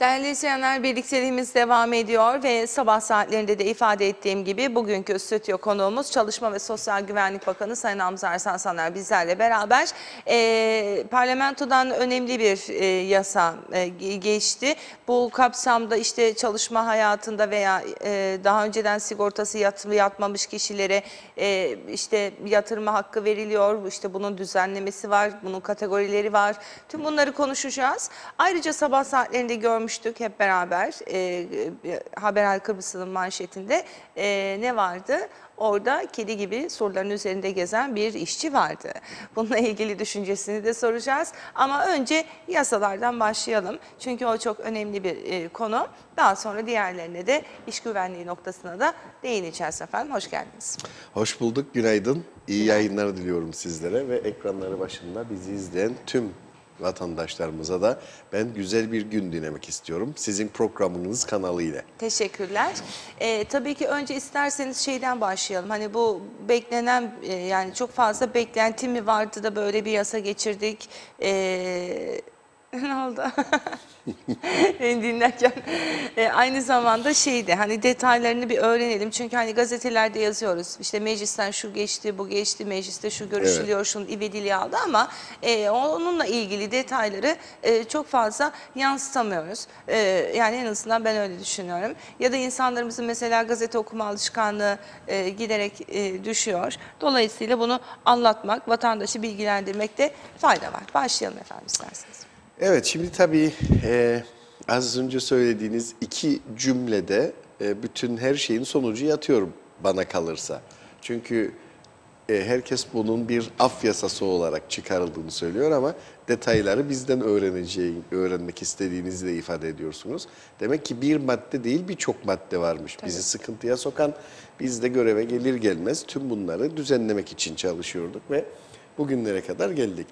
Değerli izleyenler, birlikteliğimiz devam ediyor ve sabah saatlerinde de ifade ettiğim gibi bugünkü stüdyo konuğumuz Çalışma ve Sosyal Güvenlik Bakanı Sayın Hamza Ersan Saner bizlerle beraber. Parlamentodan önemli bir yasa geçti. Bu kapsamda işte çalışma hayatında veya daha önceden sigortası yatmamış kişilere işte yatırma hakkı veriliyor. İşte bunun düzenlemesi var, bunun kategorileri var. Tüm bunları konuşacağız. Ayrıca sabah saatlerinde görmüştük hep beraber Haber Kıbrıs'ın manşetinde ne vardı? Orada kedi gibi surların üzerinde gezen bir işçi vardı. Bununla ilgili düşüncesini de soracağız. Ama önce yasalardan başlayalım. Çünkü o çok önemli bir konu. Daha sonra diğerlerine de iş güvenliği noktasına da değineceğiz efendim. Hoş geldiniz. Hoş bulduk, günaydın. İyi yayınlar diliyorum sizlere ve ekranları başında bizi izleyen tüm vatandaşlarımıza da ben güzel bir gün dinlemek istiyorum. Sizin programınız kanalıyla. Teşekkürler. Tabii ki önce isterseniz şeyden başlayalım. Hani bu beklenen yani çok fazla beklenti mi vardı da böyle bir yasa geçirdik? Ne oldu? Beni dinlerken aynı zamanda şeydi hani detaylarını bir öğrenelim. Çünkü hani gazetelerde yazıyoruz. İşte meclisten şu geçti, bu geçti, mecliste şu görüşülüyor, şunun ivedilikleri aldı ama onunla ilgili detayları çok fazla yansıtamıyoruz. Yani en azından ben öyle düşünüyorum. Ya da insanlarımızın mesela gazete okuma alışkanlığı giderek düşüyor. Dolayısıyla bunu anlatmak, vatandaşı bilgilendirmekte fayda var. Başlayalım efendim isterseniz. Evet, şimdi tabii az önce söylediğiniz iki cümlede bütün her şeyin sonucu yatıyorum bana kalırsa. Çünkü herkes bunun bir af yasası olarak çıkarıldığını söylüyor ama detayları bizden öğrenmek istediğinizi de ifade ediyorsunuz. Demek ki bir madde değil birçok madde varmış bizi sıkıntıya sokan. Biz de göreve gelir gelmez tüm bunları düzenlemek için çalışıyorduk ve bugünlere kadar geldik.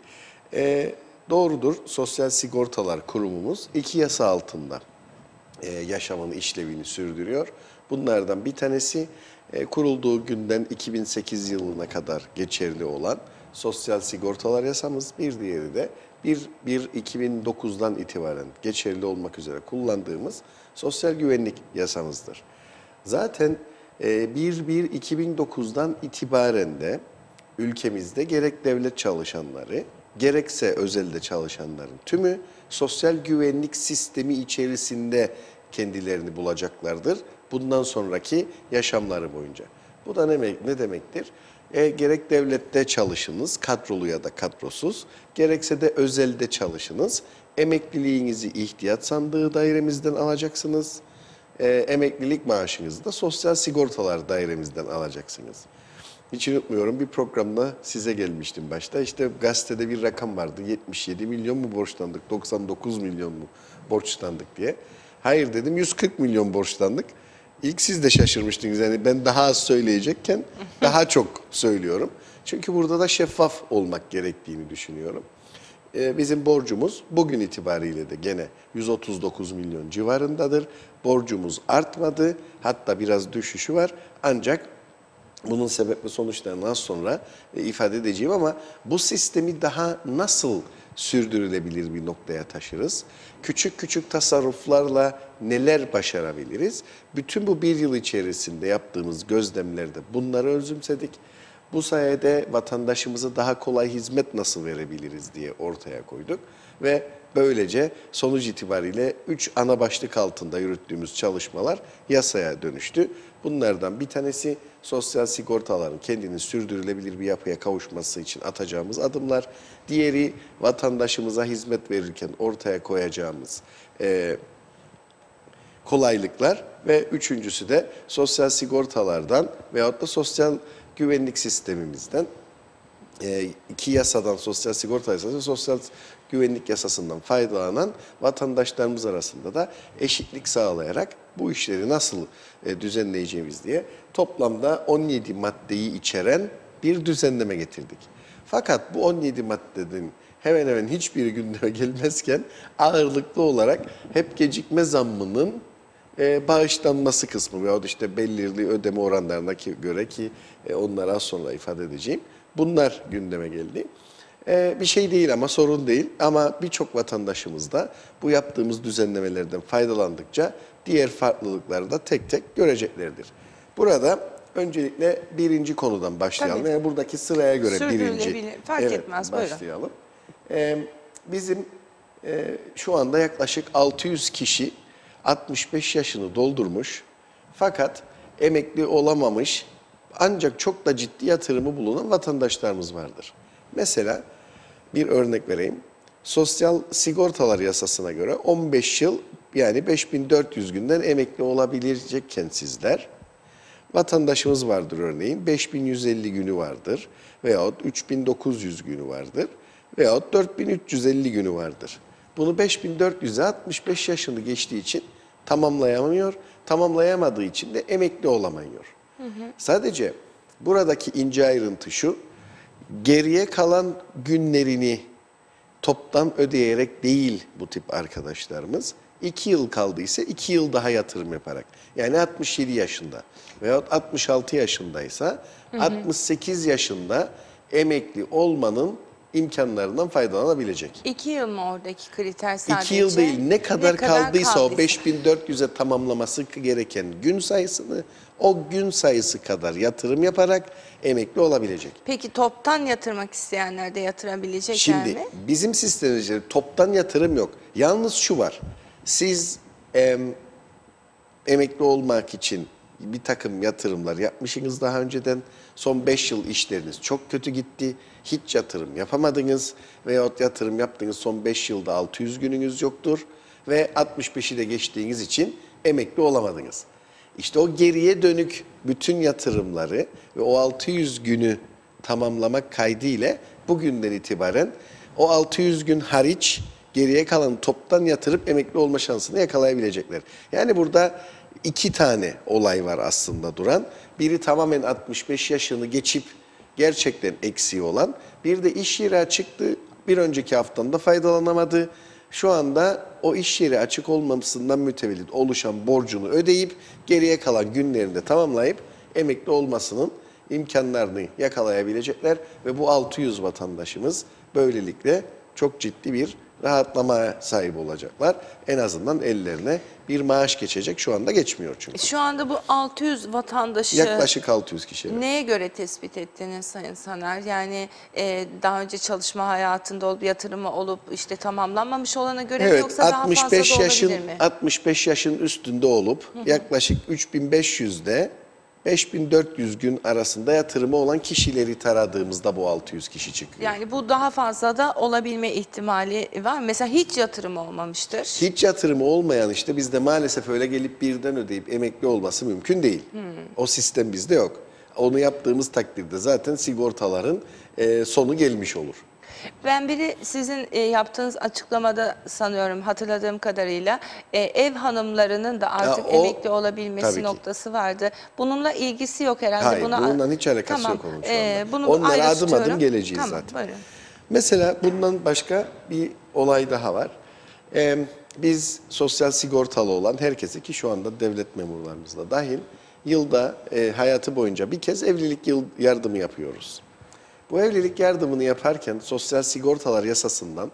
Doğrudur, Sosyal Sigortalar Kurumumuz iki yasa altında yaşamını, işlevini sürdürüyor. Bunlardan bir tanesi kurulduğu günden 2008 yılına kadar geçerli olan Sosyal Sigortalar Yasamız, bir diğeri de 1-1-2009'dan itibaren geçerli olmak üzere kullandığımız Sosyal Güvenlik Yasamızdır. Zaten 1-1-2009'dan itibaren de ülkemizde gerek devlet çalışanları, gerekse özelde çalışanların tümü sosyal güvenlik sistemi içerisinde kendilerini bulacaklardır bundan sonraki yaşamları boyunca. Bu da ne demektir? Gerek devlette çalışınız, kadrolu ya da kadrosuz, gerekse de özelde çalışınız, emekliliğinizi ihtiyat sandığı dairemizden alacaksınız, emeklilik maaşınızı da sosyal sigortalar dairemizden alacaksınız. Hiç unutmuyorum, bir programda size gelmiştim başta. İşte gazetede bir rakam vardı. 77 milyon mu borçlandık, 99 milyon mu borçlandık diye. Hayır dedim, 140 milyon borçlandık. İlk siz de şaşırmıştınız. Yani ben daha az söyleyecekken daha çok söylüyorum. Çünkü burada da şeffaf olmak gerektiğini düşünüyorum. Bizim borcumuz bugün itibariyle de gene 139 milyon civarındadır. Borcumuz artmadı. Hatta biraz düşüşü var. Ancak bunun sebep ve sonuçlarını az sonra ifade edeceğim ama bu sistemi daha nasıl sürdürülebilir bir noktaya taşırız? Küçük küçük tasarruflarla neler başarabiliriz? Bütün bu bir yıl içerisinde yaptığımız gözlemlerde bunları özümsedik. Bu sayede vatandaşımıza daha kolay hizmet nasıl verebiliriz diye ortaya koyduk ve böylece sonuç itibariyle 3 ana başlık altında yürüttüğümüz çalışmalar yasaya dönüştü. Bunlardan bir tanesi sosyal sigortaların kendini sürdürülebilir bir yapıya kavuşması için atacağımız adımlar. Diğeri vatandaşımıza hizmet verirken ortaya koyacağımız kolaylıklar ve üçüncüsü de sosyal sigortalardan veyahut da sosyal güvenlik sistemimizden iki yasadan, sosyal sigorta yasası ve sosyal güvenlik yasasından faydalanan vatandaşlarımız arasında da eşitlik sağlayarak bu işleri nasıl düzenleyeceğimiz diye toplamda 17 maddeyi içeren bir düzenleme getirdik. Fakat bu 17 maddenin hemen hemen hiçbiri gündeme gelmezken ağırlıklı olarak hep gecikme zammının bağışlanması kısmı veyahut işte belirli ödeme oranlarına göre ki onları az sonra ifade edeceğim. Bunlar gündeme geldi. Bir şey değil ama sorun değil. Ama birçok vatandaşımız da bu yaptığımız düzenlemelerden faydalandıkça diğer farklılıkları da tek tek göreceklerdir. Burada öncelikle birinci konudan başlayalım. Tabii. Yani buradaki sıraya göre Sürdürülebilir, birinci fark etmez, buyurun. başlayalım. Bizim şu anda yaklaşık 600 kişi 65 yaşını doldurmuş fakat emekli olamamış ancak çok da ciddi yatırımı bulunan vatandaşlarımız vardır. Mesela bir örnek vereyim. Sosyal Sigortalar Yasası'na göre 15 yıl yani 5400 günden emekli olabilecekken sizler, vatandaşımız vardır örneğin 5150 günü vardır veyahut 3900 günü vardır veyahut 4350 günü vardır. Bunu 5400'e 65 yaşını geçtiği için tamamlayamıyor, tamamlayamadığı için de emekli olamıyor. Sadece buradaki ince ayrıntı şu, geriye kalan günlerini toptan ödeyerek değil bu tip arkadaşlarımız, 2 yıl kaldıysa 2 yıl daha yatırım yaparak, yani 67 yaşında veyahut 66 yaşındaysa 68 yaşında emekli olmanın imkanlarından faydalanabilecek. 2 yıl mı oradaki kriter sadece? 2 yıl değil, ne kadar kaldıysa o kaldıysa. 5400'e tamamlaması gereken gün sayısını o gün sayısı kadar yatırım yaparak emekli olabilecek. Peki toptan yatırmak isteyenler de yatırabilecekler Şimdi mi? bizim sistemimizde toptan yatırım yok. Yalnız şu var, siz emekli olmak için bir takım yatırımlar yapmışsınız daha önceden. Son 5 yıl işleriniz çok kötü gitti. Hiç yatırım yapamadınız veyahut yatırım yaptığınız son 5 yılda 600 gününüz yoktur ve 65'i de geçtiğiniz için emekli olamadınız. İşte o geriye dönük bütün yatırımları ve o 600 günü tamamlamak kaydıyla bugünden itibaren o 600 gün hariç geriye kalan toptan yatırıp emekli olma şansını yakalayabilecekler. Yani burada 2 tane olay var aslında duran. Biri tamamen 65 yaşını geçip gerçekten eksiği olan, bir de iş yeri açıktı, bir önceki haftanın da faydalanamadı. Şu anda o iş yeri açık olmamasından mütevellit oluşan borcunu ödeyip geriye kalan günlerini de tamamlayıp emekli olmasının imkanlarını yakalayabilecekler ve bu 600 vatandaşımız böylelikle çok ciddi bir rahatlamaya sahip olacaklar. En azından ellerine bir maaş geçecek. Şu anda geçmiyor çünkü. Şu anda bu 600 vatandaşı Yaklaşık 600 kişi. Evet. neye göre tespit ettiniz Sayın Saner? Yani daha önce çalışma hayatında olup yatırımı olup işte tamamlanmamış olana göre mi Evet, yoksa daha fazla da olabilir mi? 65 yaşın üstünde olup yaklaşık 3500'de 5400 gün arasında yatırımı olan kişileri taradığımızda bu 600 kişi çıkıyor. Yani bu daha fazla da olabilme ihtimali var. Mesela hiç yatırım olmamıştır. Hiç yatırımı olmayan işte bizde maalesef öyle gelip birden ödeyip emekli olması mümkün değil. O sistem bizde yok. Onu yaptığımız takdirde zaten sigortaların sonu gelmiş olur. Ben biri sizin yaptığınız açıklamada sanıyorum hatırladığım kadarıyla ev hanımlarının da artık o- emekli tabii olabilmesi ki. noktası vardı. Bununla ilgisi yok herhalde. Hayır, bununla hiç alakası yok onun şu anda. Bunu Onlara ayrı adım adım tutuyorum. geleceğiz Tamam, zaten. buyurun. Mesela bundan başka bir olay daha var. Biz sosyal sigortalı olan herkese, ki şu anda devlet memurlarımız da dahil, yılda hayatı boyunca bir kez evlilik yardımı yapıyoruz. Bu evlilik yardımını yaparken Sosyal Sigortalar Yasası'ndan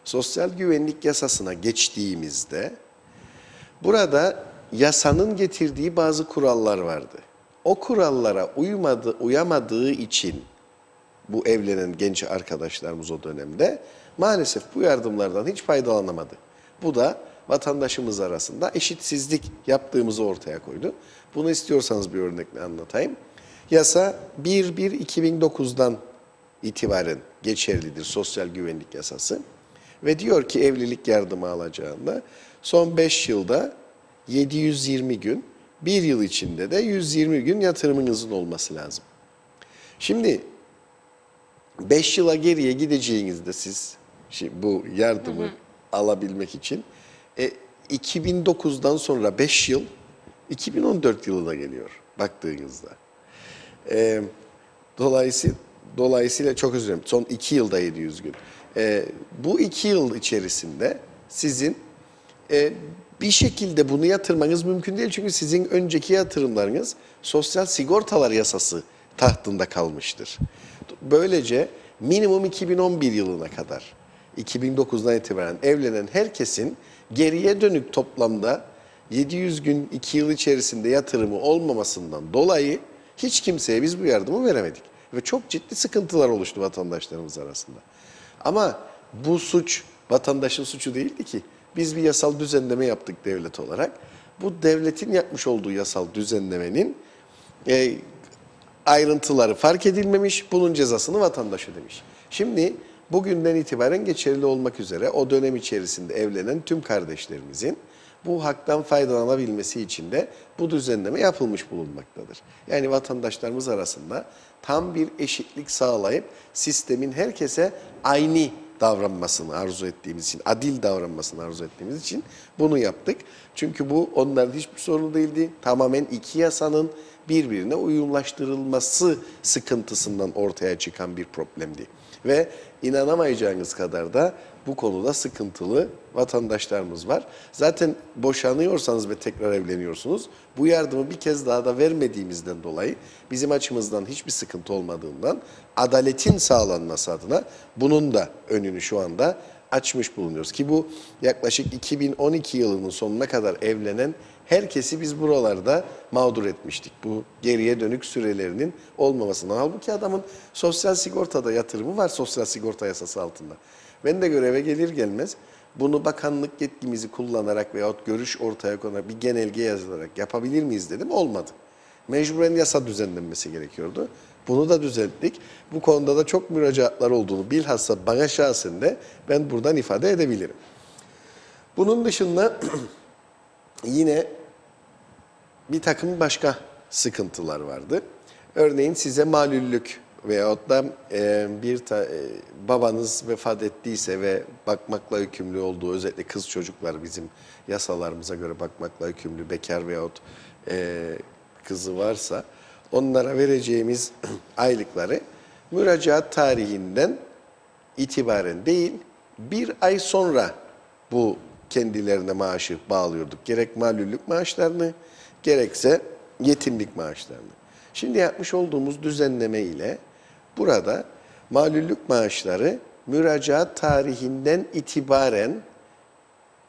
Sosyal Güvenlik Yasası'na geçtiğimizde burada yasanın getirdiği bazı kurallar vardı. O kurallara uyamadığı için bu evlenen genç arkadaşlarımız o dönemde maalesef bu yardımlardan hiç faydalanamadı. Bu da vatandaşımız arasında eşitsizlik yaptığımızı ortaya koydu. Bunu istiyorsanız bir örnekle anlatayım. Yasa 1/1/2009'dan itibaren geçerlidir Sosyal Güvenlik Yasası. Ve diyor ki evlilik yardımı alacağında son 5 yılda 720 gün, 1 yıl içinde de 120 gün yatırımınızın olması lazım. Şimdi 5 yıla geriye gideceğinizde siz bu yardımı alabilmek için 2009'dan sonra 5 yıl 2014 yılına geliyor baktığınızda. Dolayısıyla çok özür dilerim. Son 2 yılda 700 gün. Bu 2 yıl içerisinde sizin bir şekilde bunu yatırmanız mümkün değil. Çünkü sizin önceki yatırımlarınız Sosyal Sigortalar Yasası tahtında kalmıştır. Böylece minimum 2011 yılına kadar, 2009'dan itibaren evlenen herkesin geriye dönük toplamda 700 gün 2 yıl içerisinde yatırımı olmamasından dolayı hiç kimseye biz bu yardımı veremedik. Ve çok ciddi sıkıntılar oluştu vatandaşlarımız arasında. Ama bu suç vatandaşın suçu değildi ki. Biz bir yasal düzenleme yaptık devlet olarak. Bu devletin yapmış olduğu yasal düzenlemenin ayrıntıları fark edilmemiş, bunun cezasını vatandaş ödemiş. Şimdi bugünden itibaren geçerli olmak üzere o dönem içerisinde evlenen tüm kardeşlerimizin bu haktan faydalanabilmesi için de bu düzenleme yapılmış bulunmaktadır. Yani vatandaşlarımız arasında tam bir eşitlik sağlayıp sistemin herkese aynı davranmasını arzu ettiğimiz için, adil davranmasını arzu ettiğimiz için bunu yaptık. Çünkü bu onların hiçbir sorunu değildi. Tamamen iki yasanın birbirine uyumlaştırılması sıkıntısından ortaya çıkan bir problemdi. Ve inanamayacağınız kadar da bu konuda sıkıntılı vatandaşlarımız var. Zaten boşanıyorsanız ve tekrar evleniyorsunuz, bu yardımı bir kez daha da vermediğimizden dolayı bizim açımızdan hiçbir sıkıntı olmadığından adaletin sağlanması adına bunun da önünü şu anda açmış bulunuyoruz. Ki bu yaklaşık 2012 yılının sonuna kadar evlenen herkesi biz buralarda mağdur etmiştik. Bu geriye dönük sürelerinin olmamasından. Halbuki adamın sosyal sigortada yatırımı var, sosyal sigorta yasası altında. Ben de göreve gelir gelmez bunu bakanlık yetkimizi kullanarak veyahut görüş ortaya konarak bir genelge yazılarak yapabilir miyiz dedim. Olmadı. Mecburen yasa düzenlenmesi gerekiyordu. Bunu da düzelttik. Bu konuda da çok müracaatlar olduğunu bilhassa bana şahsen de ben buradan ifade edebilirim. Bunun dışında yine bir takım başka sıkıntılar vardı. Örneğin size malüllük veyahut da babanız vefat ettiyse ve bakmakla yükümlü olduğu, özellikle kız çocuklar bizim yasalarımıza göre bakmakla yükümlü, bekar veyahut kızı varsa onlara vereceğimiz aylıkları müracaat tarihinden itibaren değil, bir ay sonra bu kendilerine maaşı bağlıyorduk. Gerek malüllük maaşlarını, gerekse yetimlik maaşlarını. Şimdi yapmış olduğumuz düzenleme ile burada malüllük maaşları müracaat tarihinden itibaren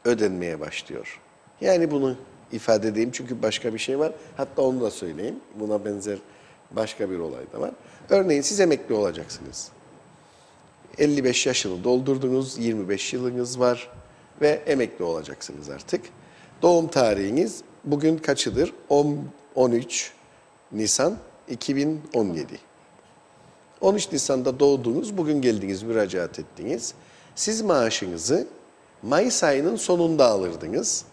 ödenmeye başlıyor. Yani bunu ifade edeyim çünkü başka bir şey var. Hatta onu da söyleyeyim. Buna benzer başka bir olay da var. Örneğin siz emekli olacaksınız. 55 yaşını doldurdunuz, 25 yılınız var ve emekli olacaksınız artık. Doğum tarihiniz bugün kaçıdır? 13 Nisan 2017. 13 Nisan'da doğdunuz, bugün geldiniz, müracaat ettiniz. Siz maaşınızı Mayıs ayının sonunda alırdınız.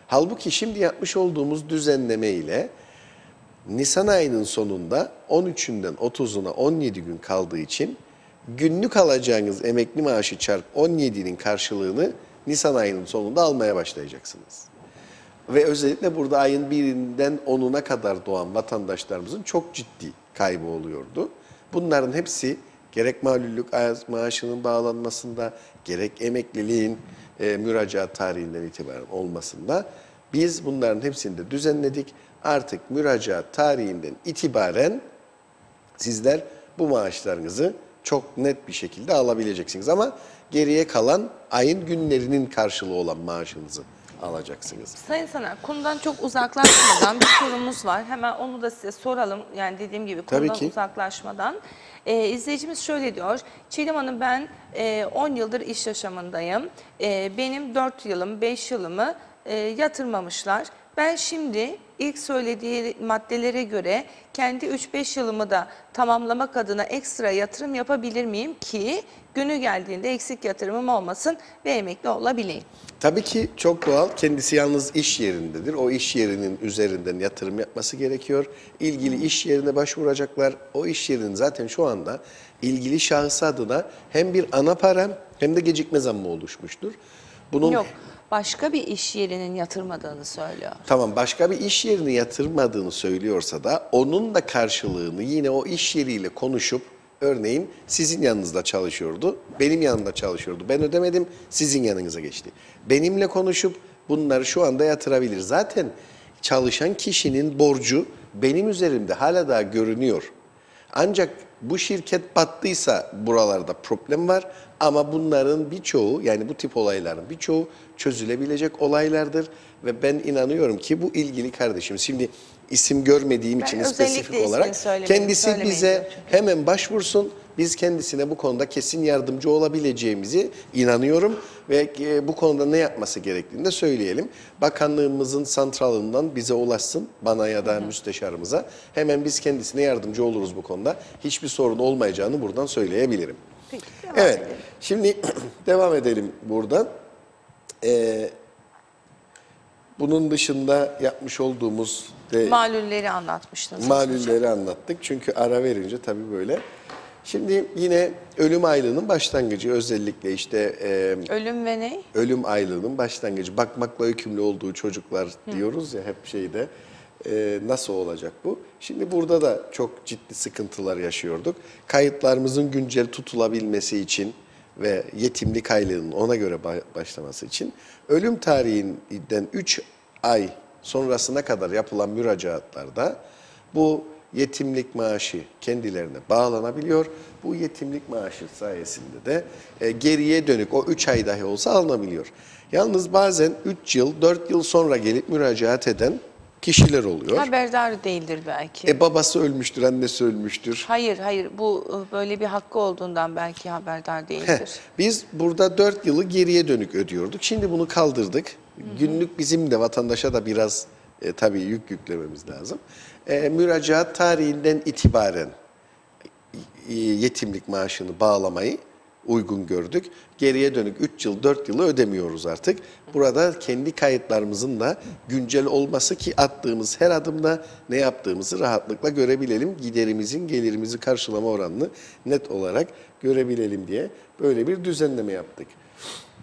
Halbuki şimdi yapmış olduğumuz düzenleme ile Nisan ayının sonunda 13'ünden 30'una 17 gün kaldığı için günlük alacağınız emekli maaşı çarpı 17'nin karşılığını Nisan ayının sonunda almaya başlayacaksınız. Ve özellikle burada ayın 1'inden 10'una kadar doğan vatandaşlarımızın çok ciddi kaybı oluyordu. Bunların hepsi gerek malüllük maaşının bağlanmasında, gerek emekliliğin müracaat tarihinden itibaren olmasında biz bunların hepsini de düzenledik. Artık müracaat tarihinden itibaren sizler bu maaşlarınızı çok net bir şekilde alabileceksiniz. Ama geriye kalan ayın günlerinin karşılığı olan maaşınızı alacaksınız. Sayın Saner, konudan çok uzaklaşmadan bir sorumuz var. Hemen onu da size soralım. Yani dediğim gibi konudan uzaklaşmadan. İzleyicimiz şöyle diyor. Çiğdem Hanım, ben 10 yıldır iş yaşamındayım. Benim 4 yılım, 5 yılımı yatırmamışlar. Ben şimdi ilk söylediği maddelere göre kendi 3-5 yılımı da tamamlamak adına ekstra yatırım yapabilir miyim ki günü geldiğinde eksik yatırımım olmasın ve emekli olabileyim? Tabii ki çok doğal. Kendisi yalnız iş yerindedir. O iş yerinin üzerinden yatırım yapması gerekiyor. İlgili iş yerine başvuracaklar. O iş yerinin zaten şu anda ilgili şahıs adına hem bir ana para hem de gecikme zammı oluşmuştur. Bunun... Yok. Başka bir iş yerinin yatırmadığını söylüyor. Tamam, başka bir iş yerini yatırmadığını söylüyorsa da onun da karşılığını yine o iş yeriyle konuşup, örneğin sizin yanınızda çalışıyordu, benim yanımda çalışıyordu. Ben ödemedim, sizin yanınıza geçti. Benimle konuşup bunları şu anda yatırabilir. Zaten çalışan kişinin borcu benim üzerimde hala daha görünüyor. Ancak bu şirket battıysa buralarda problem var ama bunların birçoğu, yani bu tip olayların birçoğu çözülebilecek olaylardır ve ben inanıyorum ki bu ilgili kardeşim, şimdi isim görmediğim Ben için özellikle spesifik ismini olarak kendisi söylemeyin bize diyor çünkü. hemen başvursun. Biz kendisine bu konuda kesin yardımcı olabileceğimizi inanıyorum ve bu konuda ne yapması gerektiğini de söyleyelim. Bakanlığımızın santralından bize ulaşsın, bana ya da müsteşarımıza. Hemen biz kendisine yardımcı oluruz bu konuda. Hiçbir sorun olmayacağını buradan söyleyebilirim. Peki, devam Evet, edelim. şimdi devam edelim buradan. Bunun dışında yapmış olduğumuz Malulleri anlatmıştınız. malulleri anlattık. Çünkü ara verince tabii böyle. Şimdi yine ölüm aylığının başlangıcı, özellikle işte Ölüm ve ne? ölüm aylığının başlangıcı. Bakmakla yükümlü olduğu çocuklar diyoruz ya hep şeyde. Nasıl olacak bu? Şimdi burada da çok ciddi sıkıntılar yaşıyorduk. Kayıtlarımızın güncel tutulabilmesi için ve yetimlik aylığının ona göre başlaması için ölüm tarihinden 3 ay sonrasına kadar yapılan müracaatlarda bu yetimlik maaşı kendilerine bağlanabiliyor. Bu yetimlik maaşı sayesinde de geriye dönük o 3 ay dahi olsa alınabiliyor. Yalnız bazen 3 yıl, 4 yıl sonra gelip müracaat eden kişiler oluyor. Haberdar değildir belki. Babası ölmüştür, annesi ölmüştür. Hayır, bu böyle bir hakkı olduğundan belki haberdar değildir. Biz burada 4 yılı geriye dönük ödüyorduk. Şimdi bunu kaldırdık. Günlük bizim de vatandaşa da biraz tabii yüklememiz lazım. Müracaat tarihinden itibaren yetimlik maaşını bağlamayı uygun gördük. Geriye dönük 3 yıl, 4 yılı ödemiyoruz artık. Burada kendi kayıtlarımızın da güncel olması ki attığımız her adımda ne yaptığımızı rahatlıkla görebilelim. Giderimizin gelirimizi karşılama oranını net olarak görebilelim diye böyle bir düzenleme yaptık.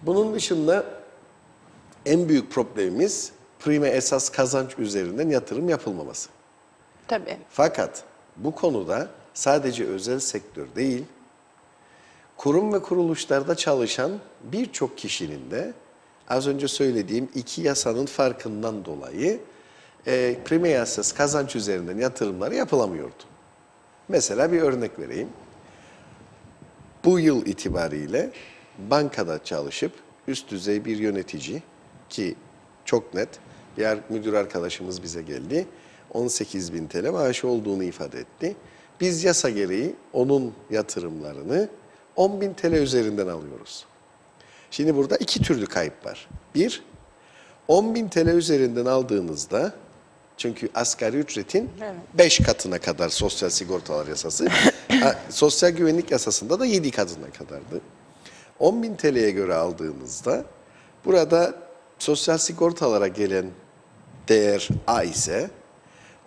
Bunun dışında en büyük problemimiz prime esas kazanç üzerinden yatırım yapılmaması. Tabii. Fakat bu konuda sadece özel sektör değil, kurum ve kuruluşlarda çalışan birçok kişinin de az önce söylediğim iki yasanın farkından dolayı prime esas kazanç üzerinden yatırımları yapılamıyordu. Mesela bir örnek vereyim. Bu yıl itibariyle bankada çalışıp üst düzey bir yönetici ki çok net bir müdür arkadaşımız bize geldi. 18.000 TL maaşı olduğunu ifade etti. Biz yasa gereği onun yatırımlarını 10.000 TL üzerinden alıyoruz. Şimdi burada iki türlü kayıp var. Bir, 10.000 TL üzerinden aldığınızda, çünkü asgari ücretin 5 katına kadar sosyal sigortalar yasası, sosyal güvenlik yasasında da 7 katına kadardı. 10.000 TL'ye göre aldığınızda burada sosyal sigortalara gelen değer A ise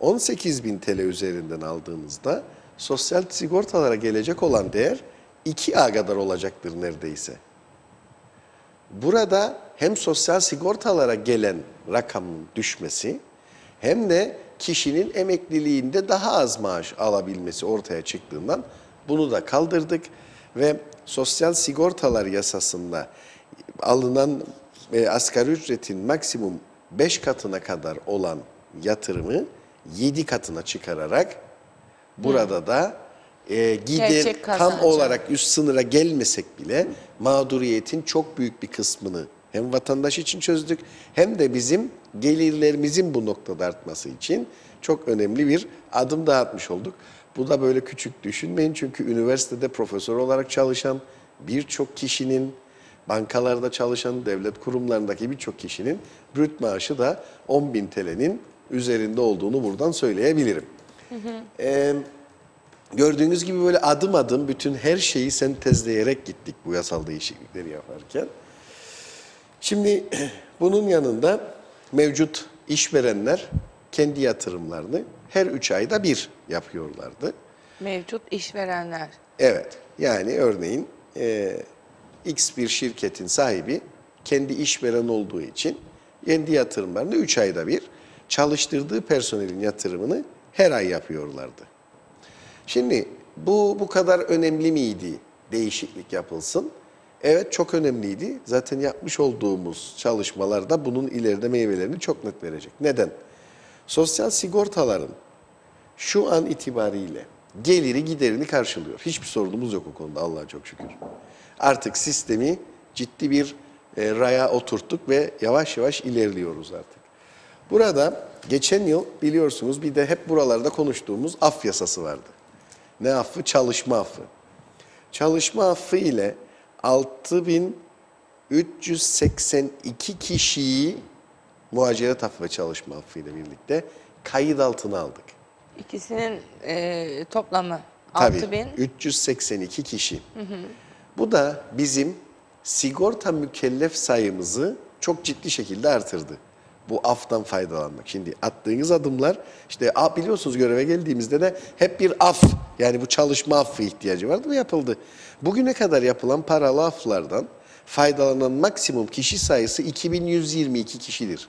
18.000 TL üzerinden aldığınızda sosyal sigortalara gelecek olan değer 2A kadar olacaktır neredeyse. Burada hem sosyal sigortalara gelen rakamın düşmesi hem de kişinin emekliliğinde daha az maaş alabilmesi ortaya çıktığından bunu da kaldırdık ve sosyal sigortalar yasasında alınan asgari ücretin maksimum 5 katına kadar olan yatırımı 7 katına çıkararak burada da gider Gerçek tam kazancı. olarak üst sınıra gelmesek bile mağduriyetin çok büyük bir kısmını hem vatandaş için çözdük hem de bizim gelirlerimizin bu noktada artması için çok önemli bir adım daha atmış olduk. Bu da böyle küçük düşünmeyin çünkü üniversitede profesör olarak çalışan birçok kişinin, bankalarda çalışan, devlet kurumlarındaki birçok kişinin brüt maaşı da 10.000 TL'nin üzerinde olduğunu buradan söyleyebilirim. Gördüğünüz gibi böyle adım adım bütün her şeyi sentezleyerek gittik bu yasal değişiklikleri yaparken. Şimdi bunun yanında mevcut işverenler kendi yatırımlarını her 3 ayda bir yapıyorlardı. Mevcut işverenler. Evet, yani örneğin X bir şirketin sahibi kendi işveren olduğu için kendi yatırımlarını 3 ayda bir, çalıştırdığı personelin yatırımını her ay yapıyorlardı. Şimdi bu kadar önemli miydi değişiklik yapılsın? Evet, çok önemliydi. Zaten yapmış olduğumuz çalışmalarda bunun ileride meyvelerini çok net verecek. Neden? Sosyal sigortaların şu an itibariyle geliri giderini karşılıyor. Hiçbir sorunumuz yok o konuda Allah'a çok şükür. Artık sistemi ciddi bir raya oturttuk ve yavaş yavaş ilerliyoruz artık. Burada geçen yıl biliyorsunuz bir de hep buralarda konuştuğumuz af yasası vardı. Ne affı? Çalışma affı. Çalışma affı ile 6.382 kişiyi muhaciret affı ve çalışma affı ile birlikte kayıt altına aldık. İkisinin toplamı Tabii 6000. 382 kişi. Bu da bizim sigorta mükellef sayımızı çok ciddi şekilde artırdı. Bu aftan faydalanmak. Şimdi attığınız adımlar işte biliyorsunuz göreve geldiğimizde de hep bir af yani bu çalışma affı ihtiyacı vardı ve yapıldı. Bugüne kadar yapılan paralı aflardan faydalanan maksimum kişi sayısı 2122 kişidir.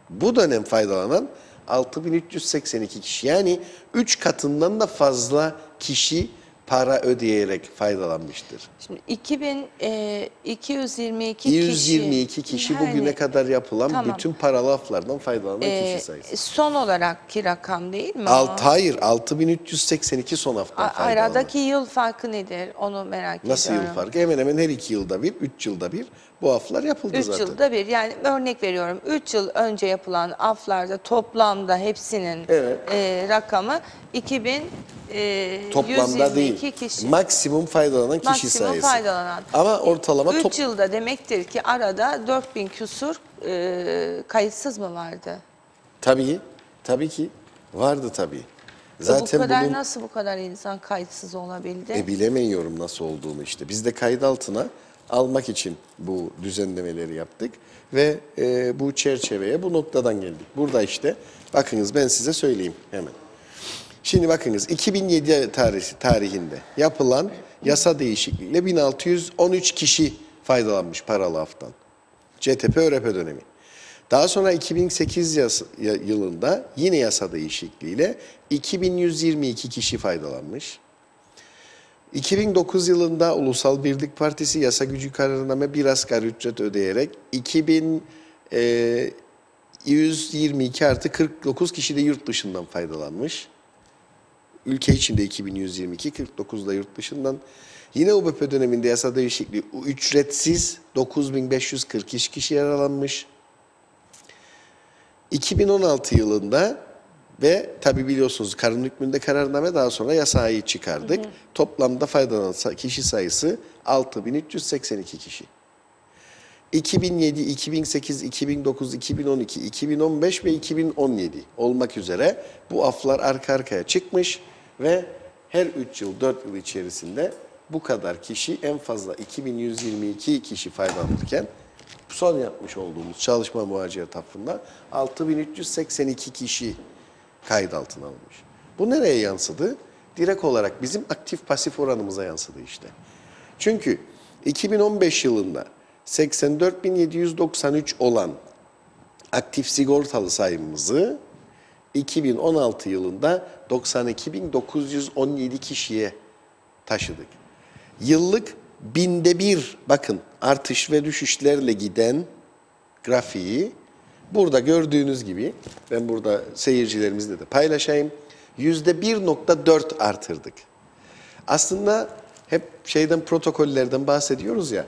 Bu dönem faydalanan 6382 kişi yani 3 katından da fazla kişi para ödeyerek faydalanmıştır. Şimdi 2222 kişi. 122 kişi bugüne kadar yapılan tamam. bütün paralı aflardan faydalanan kişi sayısı. Son olarak rakam değil mi? Hayır 6382 son haftadan faydalanan. Aradaki yıl farkı nedir? Onu merak Nasıl ediyorum. yıl farkı? Hemen hemen her 2 yılda bir, 3 yılda bir bu aflar yapıldı 3 zaten. yılda bir yani örnek veriyorum 3 yıl önce yapılan aflarda toplamda hepsinin rakamı 2122 Toplamda değil. kişi. Maksimum faydalanan kişi Maksimum sayısı. faydalanan. Ama ortalama 3 yılda demektir ki arada 4000 küsur kayıtsız mı vardı? Tabii ki vardı tabii. Zaten nasıl bu kadar insan kayıtsız olabildi? Bilemiyorum nasıl olduğunu işte. Biz de kayıt altına almak için bu düzenlemeleri yaptık ve bu çerçeveye bu noktadan geldik. Burada işte bakınız ben size söyleyeyim hemen. Şimdi bakınız 2007 tarihinde yapılan yasa değişikliğiyle 1613 kişi faydalanmış paralı aftan. CTP-ÖRP dönemi. Daha sonra 2008 yılında yine yasa değişikliğiyle 2122 kişi faydalanmış. 2009 yılında Ulusal Birlik Partisi yasa gücü kararname bir asgari ücret ödeyerek 2122 artı 49 kişi de yurt dışından faydalanmış. Ülke içinde 2122, 49 da yurt dışından. Yine UBP döneminde yasa değişikliği ücretsiz 9543 kişi yararlanmış. 2016 yılında ve tabi biliyorsunuz karın hükmünde kararname daha sonra yasayı çıkardık. Toplamda faydalanan kişi sayısı 6382 kişi. 2007, 2008, 2009, 2012, 2015 ve 2017 olmak üzere bu aflar arka arkaya çıkmış ve her 3 yıl, 4 yıl içerisinde bu kadar kişi en fazla 2122 kişi faydalanırken son yapmış olduğumuz çalışma muhaciret affında 6382 kişi kayıt altına alınmış. Bu nereye yansıdı? Direkt olarak bizim aktif pasif oranımıza yansıdı işte. Çünkü 2015 yılında 84.793 olan aktif sigortalı sayımızı 2016 yılında 92.917 kişiye taşıdık. Yıllık binde bir bakın artış ve düşüşlerle giden grafiği burada gördüğünüz gibi ben burada seyircilerimizle de paylaşayım. %1.4 artırdık. Aslında hep protokollerden bahsediyoruz ya.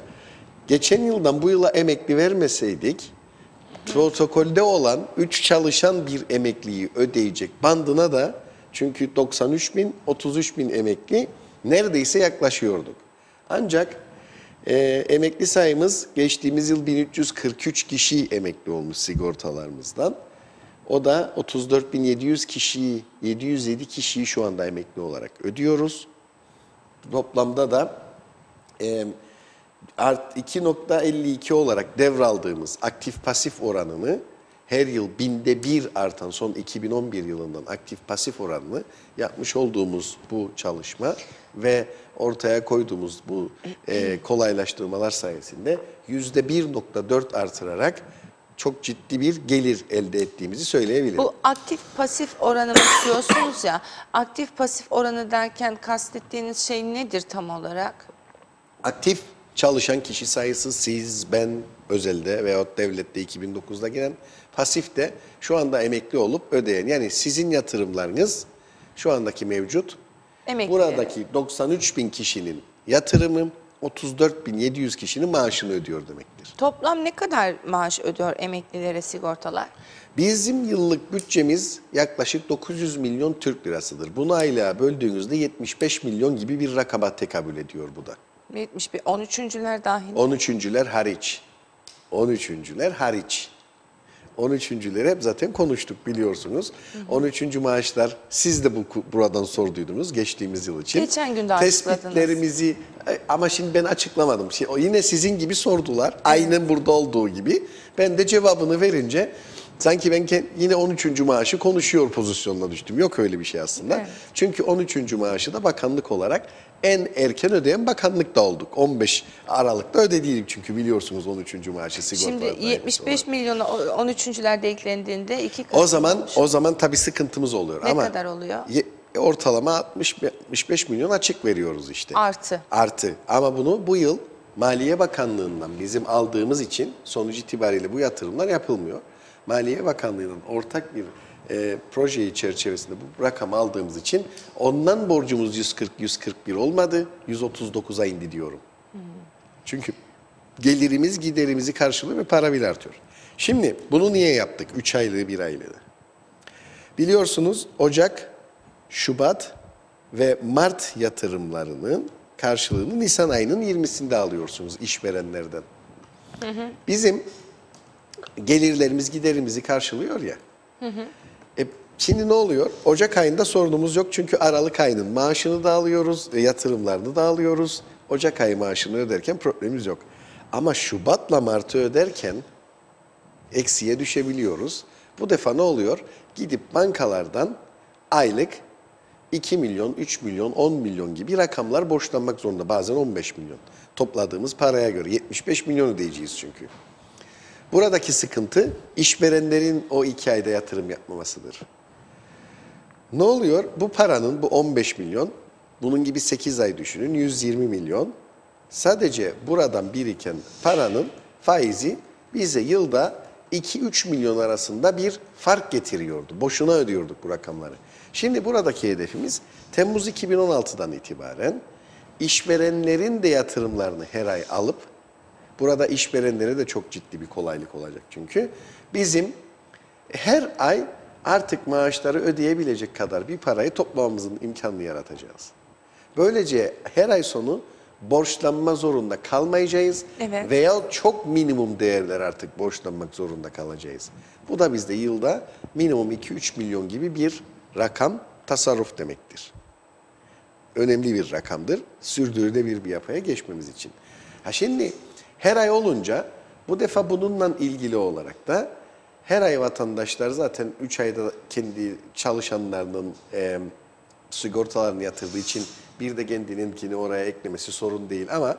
Geçen yıldan bu yıla emekli vermeseydik protokolde olan 3 çalışan bir emekliyi ödeyecek bandına da çünkü 93.000, 33.000 emekli neredeyse yaklaşıyorduk. Ancak emekli sayımız geçtiğimiz yıl 1343 kişi emekli olmuş sigortalarımızdan. O da 34.700 kişiyi, 707 kişiyi şu anda emekli olarak ödüyoruz. Toplamda da 2.52 olarak devraldığımız aktif pasif oranını her yıl binde bir artan son 2011 yılından aktif pasif oranını yapmış olduğumuz bu çalışma ve ortaya koyduğumuz bu kolaylaştırmalar sayesinde %1.4 artırarak çok ciddi bir gelir elde ettiğimizi söyleyebilirim. Bu aktif pasif oranı diyorsunuz ya, aktif pasif oranı derken kastettiğiniz şey nedir tam olarak? Aktif çalışan kişi sayısı siz, ben özelde veyahut devlette 2009'da giren, pasif de şu anda emekli olup ödeyen. Yani sizin yatırımlarınız Şu andaki mevcut. Emeklileri. Buradaki 93 bin kişinin yatırımı 34.700 kişinin maaşını ödüyor demektir. Toplam ne kadar maaş ödüyor emeklilere sigortalar? Bizim yıllık bütçemiz yaklaşık 900 milyon Türk lirasıdır. Bunu aylığa böldüğünüzde 75 milyon gibi bir rakama tekabül ediyor bu da. 71, 13'üncüler dahil. 13'üncüler hariç. 13'üncüler hariç. 13'üncüleri hep zaten konuştuk biliyorsunuz. 13. maaşlar siz de buradan sorduydunuz geçtiğimiz yıl için. Geçen gün de açıkladınız. Tespitlerimizi ama şimdi ben açıklamadım. Yine sizin gibi sordular. Aynen burada olduğu gibi. Ben de cevabını verince sanki ben yine 13. maaşı konuşuyor pozisyonuna düştüm. Yok öyle bir şey aslında. Evet. Çünkü 13. maaşı da bakanlık olarak en erken ödeyen bakanlıkta olduk. 15 Aralık'ta ödediydik çünkü biliyorsunuz 13. maaşı sigortalar. Şimdi 75 milyona 13'üncüler de eklendiğinde iki katı olmuş. O zaman tabii sıkıntımız oluyor. Ne ama kadar oluyor? Ortalama 60-65 milyon açık veriyoruz işte. Artı. Artı. Ama bunu bu yıl Maliye Bakanlığı'ndan bizim aldığımız için sonuç itibariyle bu yatırımlar yapılmıyor. Maliye Bakanlığı'nın ortak bir projeyi çerçevesinde bu rakamı aldığımız için ondan borcumuz 140-141 olmadı, 139'a indi diyorum. Çünkü gelirimiz giderimizi karşılıyor ve para bile artıyor. Şimdi bunu niye yaptık? 3 aylığı 1 aylığı. Biliyorsunuz Ocak, Şubat ve Mart yatırımlarının karşılığını Nisan ayının 20'sinde alıyorsunuz işverenlerden. Bizim gelirlerimiz giderimizi karşılıyor ya. Şimdi ne oluyor? Ocak ayında sorunumuz yok çünkü Aralık ayının maaşını da alıyoruz, yatırımlarını da alıyoruz. Ocak ayı maaşını öderken problemimiz yok. Ama Şubat'la Mart'ı öderken eksiye düşebiliyoruz. Bu defa ne oluyor? Gidip bankalardan aylık 2 milyon, 3 milyon, 10 milyon gibi rakamlar borçlanmak zorunda. Bazen 15 milyon. Topladığımız paraya göre 75 milyon ödeyeceğiz çünkü. Buradaki sıkıntı işverenlerin o 2 ayda yatırım yapmamasıdır. Ne oluyor? Bu paranın, bu 15 milyon, bunun gibi 8 ay düşünün, 120 milyon. Sadece buradan biriken paranın faizi bize yılda 2-3 milyon arasında bir fark getiriyordu. Boşuna ödüyorduk bu rakamları. Şimdi buradaki hedefimiz Temmuz 2016'dan itibaren işverenlerin de yatırımlarını her ay alıp, burada işverenlere de çok ciddi bir kolaylık olacak çünkü. Bizim her ay artık maaşları ödeyebilecek kadar bir parayı toplamamızın imkanını yaratacağız. Böylece her ay sonu borçlanma zorunda kalmayacağız. Evet. Veya çok minimum değerler artık borçlanmak zorunda kalacağız. Bu da bizde yılda minimum 2-3 milyon gibi bir rakam tasarruf demektir. Önemli bir rakamdır. Sürdürülebilir bir yapıya geçmemiz için. Şimdi her ay olunca bu defa bununla ilgili olarak da her ay vatandaşlar zaten 3 ayda kendi çalışanlarının sigortalarını yatırdığı için bir de kendininkini oraya eklemesi sorun değil ama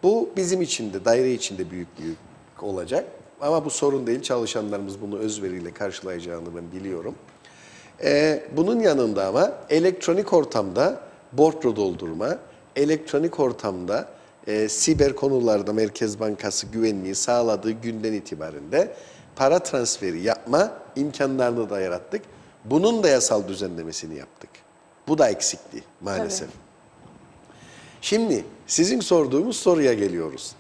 bu bizim için de daire içinde büyük olacak. Ama bu sorun değil. Çalışanlarımız bunu özveriyle karşılayacağını ben biliyorum. Bunun yanında ama elektronik ortamda borçlu doldurma, elektronik ortamda siber konularda Merkez Bankası güvenliği sağladığı günden itibaren de para transferi yapma imkanlarını da yarattık. Bunun da yasal düzenlemesini yaptık. Bu da eksikti maalesef. Tabii. Şimdi sizin sorduğumuz soruya geliyoruz.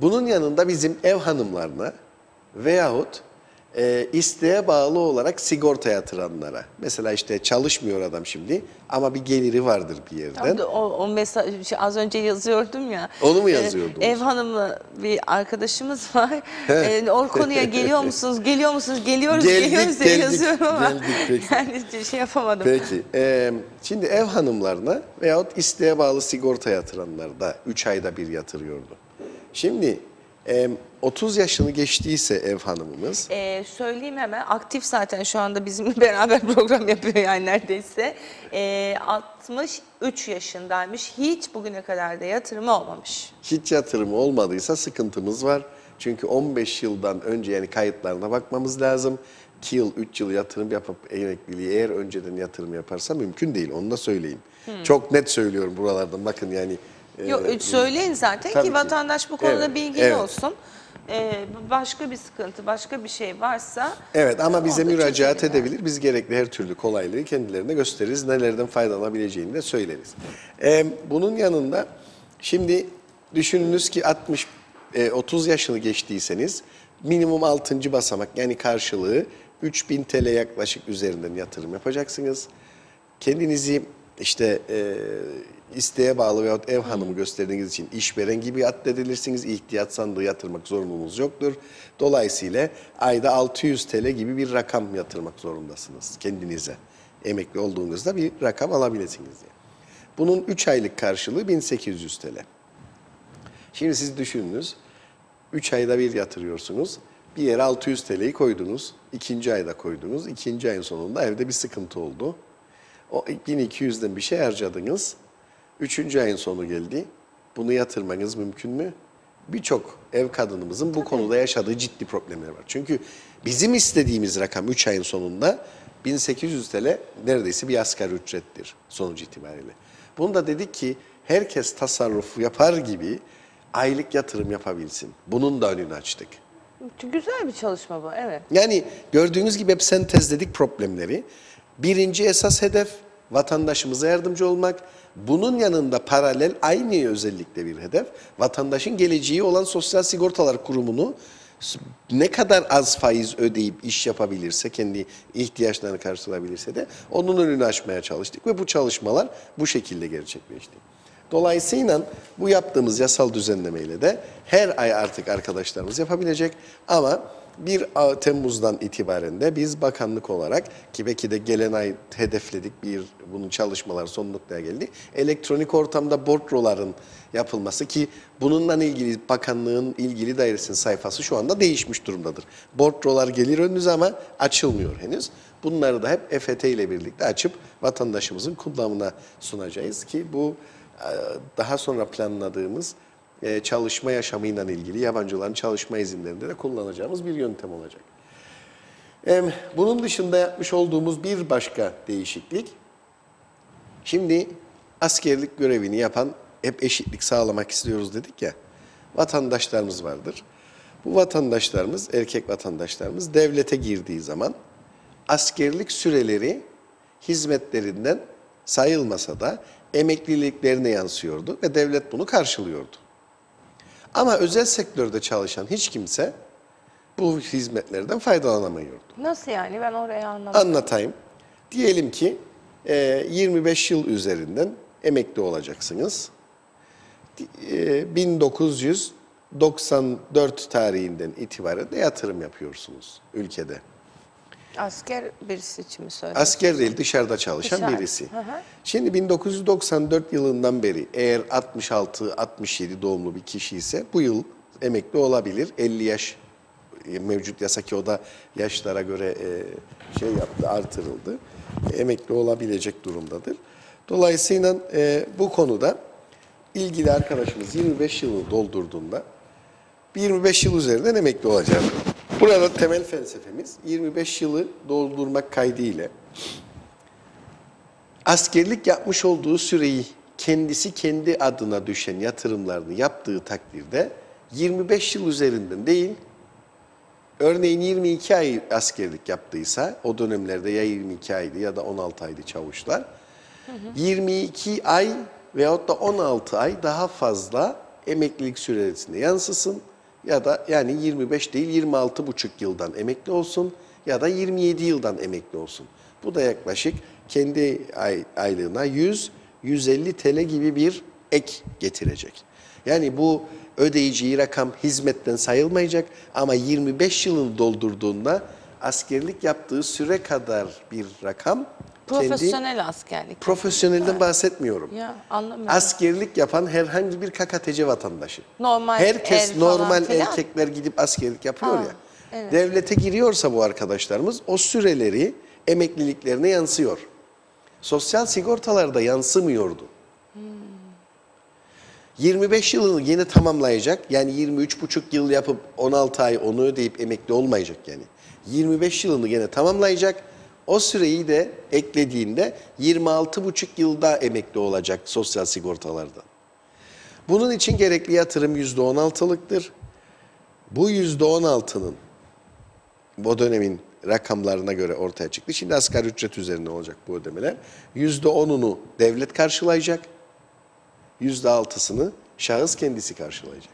Bunun yanında bizim ev hanımlarına veyahut isteğe bağlı olarak sigorta yatıranlara. Mesela işte çalışmıyor adam şimdi ama bir geliri vardır bir yerden. O mesaj az önce yazıyordum ya. Onu mu yazıyordunuz? Ev hanımlı bir arkadaşımız var. O konuya geliyor musunuz? Geliyor musunuz? Geliyoruz diye yazıyorum ama. Geldik peki. Yani şey yapamadım. Peki. Şimdi ev hanımlarına veyahut isteğe bağlı sigorta yatıranlar da 3 ayda bir yatırıyordu. Şimdi 30 yaşını geçtiyse ev hanımımız. Söyleyeyim hemen, aktif zaten şu anda bizimle beraber program yapıyor yani neredeyse. 63 yaşındaymış, hiç bugüne kadar da yatırımı olmamış. Hiç yatırımı olmadıysa sıkıntımız var. Çünkü 15 yıldan önce yani kayıtlarına bakmamız lazım. 2 yıl, 3 yıl yatırım yapıp emekliliği eğer önceden yatırım yaparsa mümkün değil. Onu da söyleyeyim. Çok net söylüyorum buralardan bakın yani. Yok söyleyin zaten tabii ki ki. vatandaş bu konuda Evet, bilgili evet. olsun. başka bir sıkıntı, başka bir şey varsa Evet ama bize onu da müracaat çözelim yani. edebilir. Biz gerekli her türlü kolaylığı kendilerine gösteririz. Nelerden faydalanabileceğini de söyleriz. Bunun yanında şimdi düşününüz ki 30 yaşını geçtiyseniz minimum 6. basamak yani karşılığı 3000 TL yaklaşık üzerinden yatırım yapacaksınız. Kendinizi işte isteğe bağlı veyahut ev hanımı gösterdiğiniz için işveren gibi addedilirsiniz. İhtiyaç sandığı yatırmak zorunluluğunuz yoktur. Dolayısıyla ayda 600 TL gibi bir rakam yatırmak zorundasınız kendinize. Emekli olduğunuzda bir rakam alabilirsiniz diye. Bunun 3 aylık karşılığı 1800 TL. Şimdi siz düşününüz. 3 ayda bir yatırıyorsunuz. Bir yere 600 TL'yi koydunuz. 2. ayda koydunuz. 2. ayın sonunda evde bir sıkıntı oldu. O 1200'den bir şey harcadınız. 3. ayın sonu geldi. Bunu yatırmanız mümkün mü? Birçok ev kadınımızın bu konuda yaşadığı ciddi problemler var. Çünkü bizim istediğimiz rakam 3 ayın sonunda 1800 TL neredeyse bir asgari ücrettir sonuç itibariyle. Bunu da dedik ki herkes tasarruf yapar gibi aylık yatırım yapabilsin. Bunun da önünü açtık. Güzel bir çalışma bu, evet. Yani gördüğünüz gibi hep sentezledik problemleri. Birinci esas hedef vatandaşımıza yardımcı olmak. Bunun yanında paralel aynı özellikle bir hedef. Vatandaşın geleceği olan Sosyal Sigortalar Kurumu'nu ne kadar az faiz ödeyip iş yapabilirse, kendi ihtiyaçlarını karşılayabilirse de onun önünü açmaya çalıştık ve bu çalışmalar bu şekilde gerçekleşti. Dolayısıyla bu yaptığımız yasal düzenlemeyle de her ay artık arkadaşlarımız yapabilecek ama 1 Temmuz'dan itibaren de biz bakanlık olarak ki belki de gelen ay hedefledik bunun çalışmaları son noktaya geldi. Elektronik ortamda bordroların yapılması ki bununla ilgili bakanlığın ilgili dairesinin sayfası şu anda değişmiş durumdadır. Bordrolar gelir önünüze ama açılmıyor henüz. Bunları da hep EFT ile birlikte açıp vatandaşımızın kullanımına sunacağız ki bu daha sonra planladığımız çalışma yaşamıyla ilgili yabancıların çalışma izinlerinde de kullanacağımız bir yöntem olacak. Bunun dışında yapmış olduğumuz bir başka değişiklik, şimdi askerlik görevini yapan, hep eşitlik sağlamak istiyoruz dedik ya, vatandaşlarımız vardır. Bu vatandaşlarımız, erkek vatandaşlarımız devlete girdiği zaman askerlik süreleri hizmetlerinden sayılmasa da emekliliklerine yansıyordu ve devlet bunu karşılıyordu. Ama özel sektörde çalışan hiç kimse bu hizmetlerden faydalanamıyordu. Nasıl yani? Ben orayı anlamadım. Anlatayım. Diyelim ki 25 yıl üzerinden emekli olacaksınız. 1994 tarihinden itibaren de yatırım yapıyorsunuz ülkede. Asker birisi için mi söylüyorsun? Asker değil, dışarıda çalışan Dışarı. birisi. Hı hı. Şimdi 1994 yılından beri eğer 66-67 doğumlu bir kişi ise bu yıl emekli olabilir. 50 yaş mevcut yasa ki o da yaşlara göre artırıldı. Emekli olabilecek durumdadır. Dolayısıyla bu konuda ilgili arkadaşımız 25 yılı doldurduğunda 25 yıl üzerinden emekli olacak. Burada temel felsefemiz 25 yılı doldurmak kaydıyla askerlik yapmış olduğu süreyi kendisi kendi adına düşen yatırımlarını yaptığı takdirde 25 yıl üzerinden değil, örneğin 22 ay askerlik yaptıysa, o dönemlerde ya 22 aydı ya da 16 aydı çavuşlar, 22 ay veyahut da 16 ay daha fazla emeklilik süresinde yansısın ya da yani 25 değil 26,5 yıldan emekli olsun ya da 27 yıldan emekli olsun. Bu da yaklaşık kendi aylığına 100-150 TL gibi bir ek getirecek. Yani bu ödeyeceği rakam hizmetten sayılmayacak ama 25 yılını doldurduğunda askerlik yaptığı süre kadar bir rakam Profesyonel askerlik. profesyonelden bahsetmiyorum. Ya anlamıyorum. Askerlik yapan herhangi bir KKTC vatandaşı. Normal Herkes el falan normal filan. erkekler gidip askerlik yapıyor Ha, ya. evet. Devlete giriyorsa bu arkadaşlarımız o süreleri emekliliklerine yansıyor. Sosyal sigortalarda yansımıyordu. 25 yılını yine tamamlayacak. Yani 23,5 yıl yapıp 16 ay onu ödeyip emekli olmayacak yani. 25 yılını yine tamamlayacak. O süreyi de eklediğinde 26,5 yılda emekli olacak sosyal sigortalardan. Bunun için gerekli yatırım %16'lıktır. Bu %16'nın o dönemin rakamlarına göre ortaya çıktı. Şimdi asgari ücret üzerine olacak bu ödemeler. %10'unu devlet karşılayacak. %6'sını şahıs kendisi karşılayacak.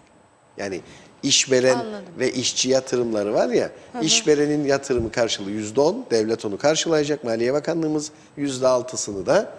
Yani işveren Anladım. ve işçi yatırımları var ya, işverenin yatırımı karşılığı %10, devlet onu karşılayacak. Maliye Bakanlığımız %6'sını da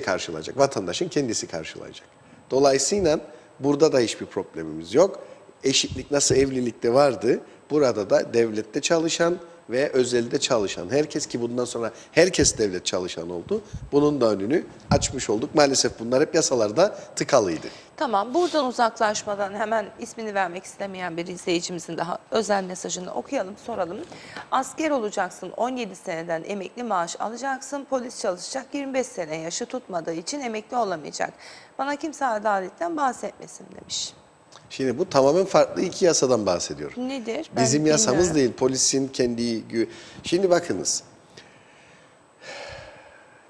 karşılayacak, vatandaşın kendisi karşılayacak. Dolayısıyla burada da hiçbir problemimiz yok. Eşitlik nasıl evlilikte vardı, burada da devlette çalışan ve özelde çalışan herkes, ki bundan sonra herkes devlet çalışan oldu. Bunun da önünü açmış olduk. Maalesef bunlar hep yasalarda tıkalıydı. Tamam, buradan uzaklaşmadan hemen ismini vermek istemeyen bir izleyicimizin daha özel mesajını okuyalım, soralım. Asker olacaksın, 17 seneden emekli maaş alacaksın, polis çalışacak, 25 sene yaşı tutmadığı için emekli olamayacak. Bana kimse adaletten bahsetmesin demiş. Şimdi bu tamamen farklı iki yasadan bahsediyor. Nedir? Ben Bizim yasamız bilmiyorum. değil, polisin kendi... Şimdi bakınız,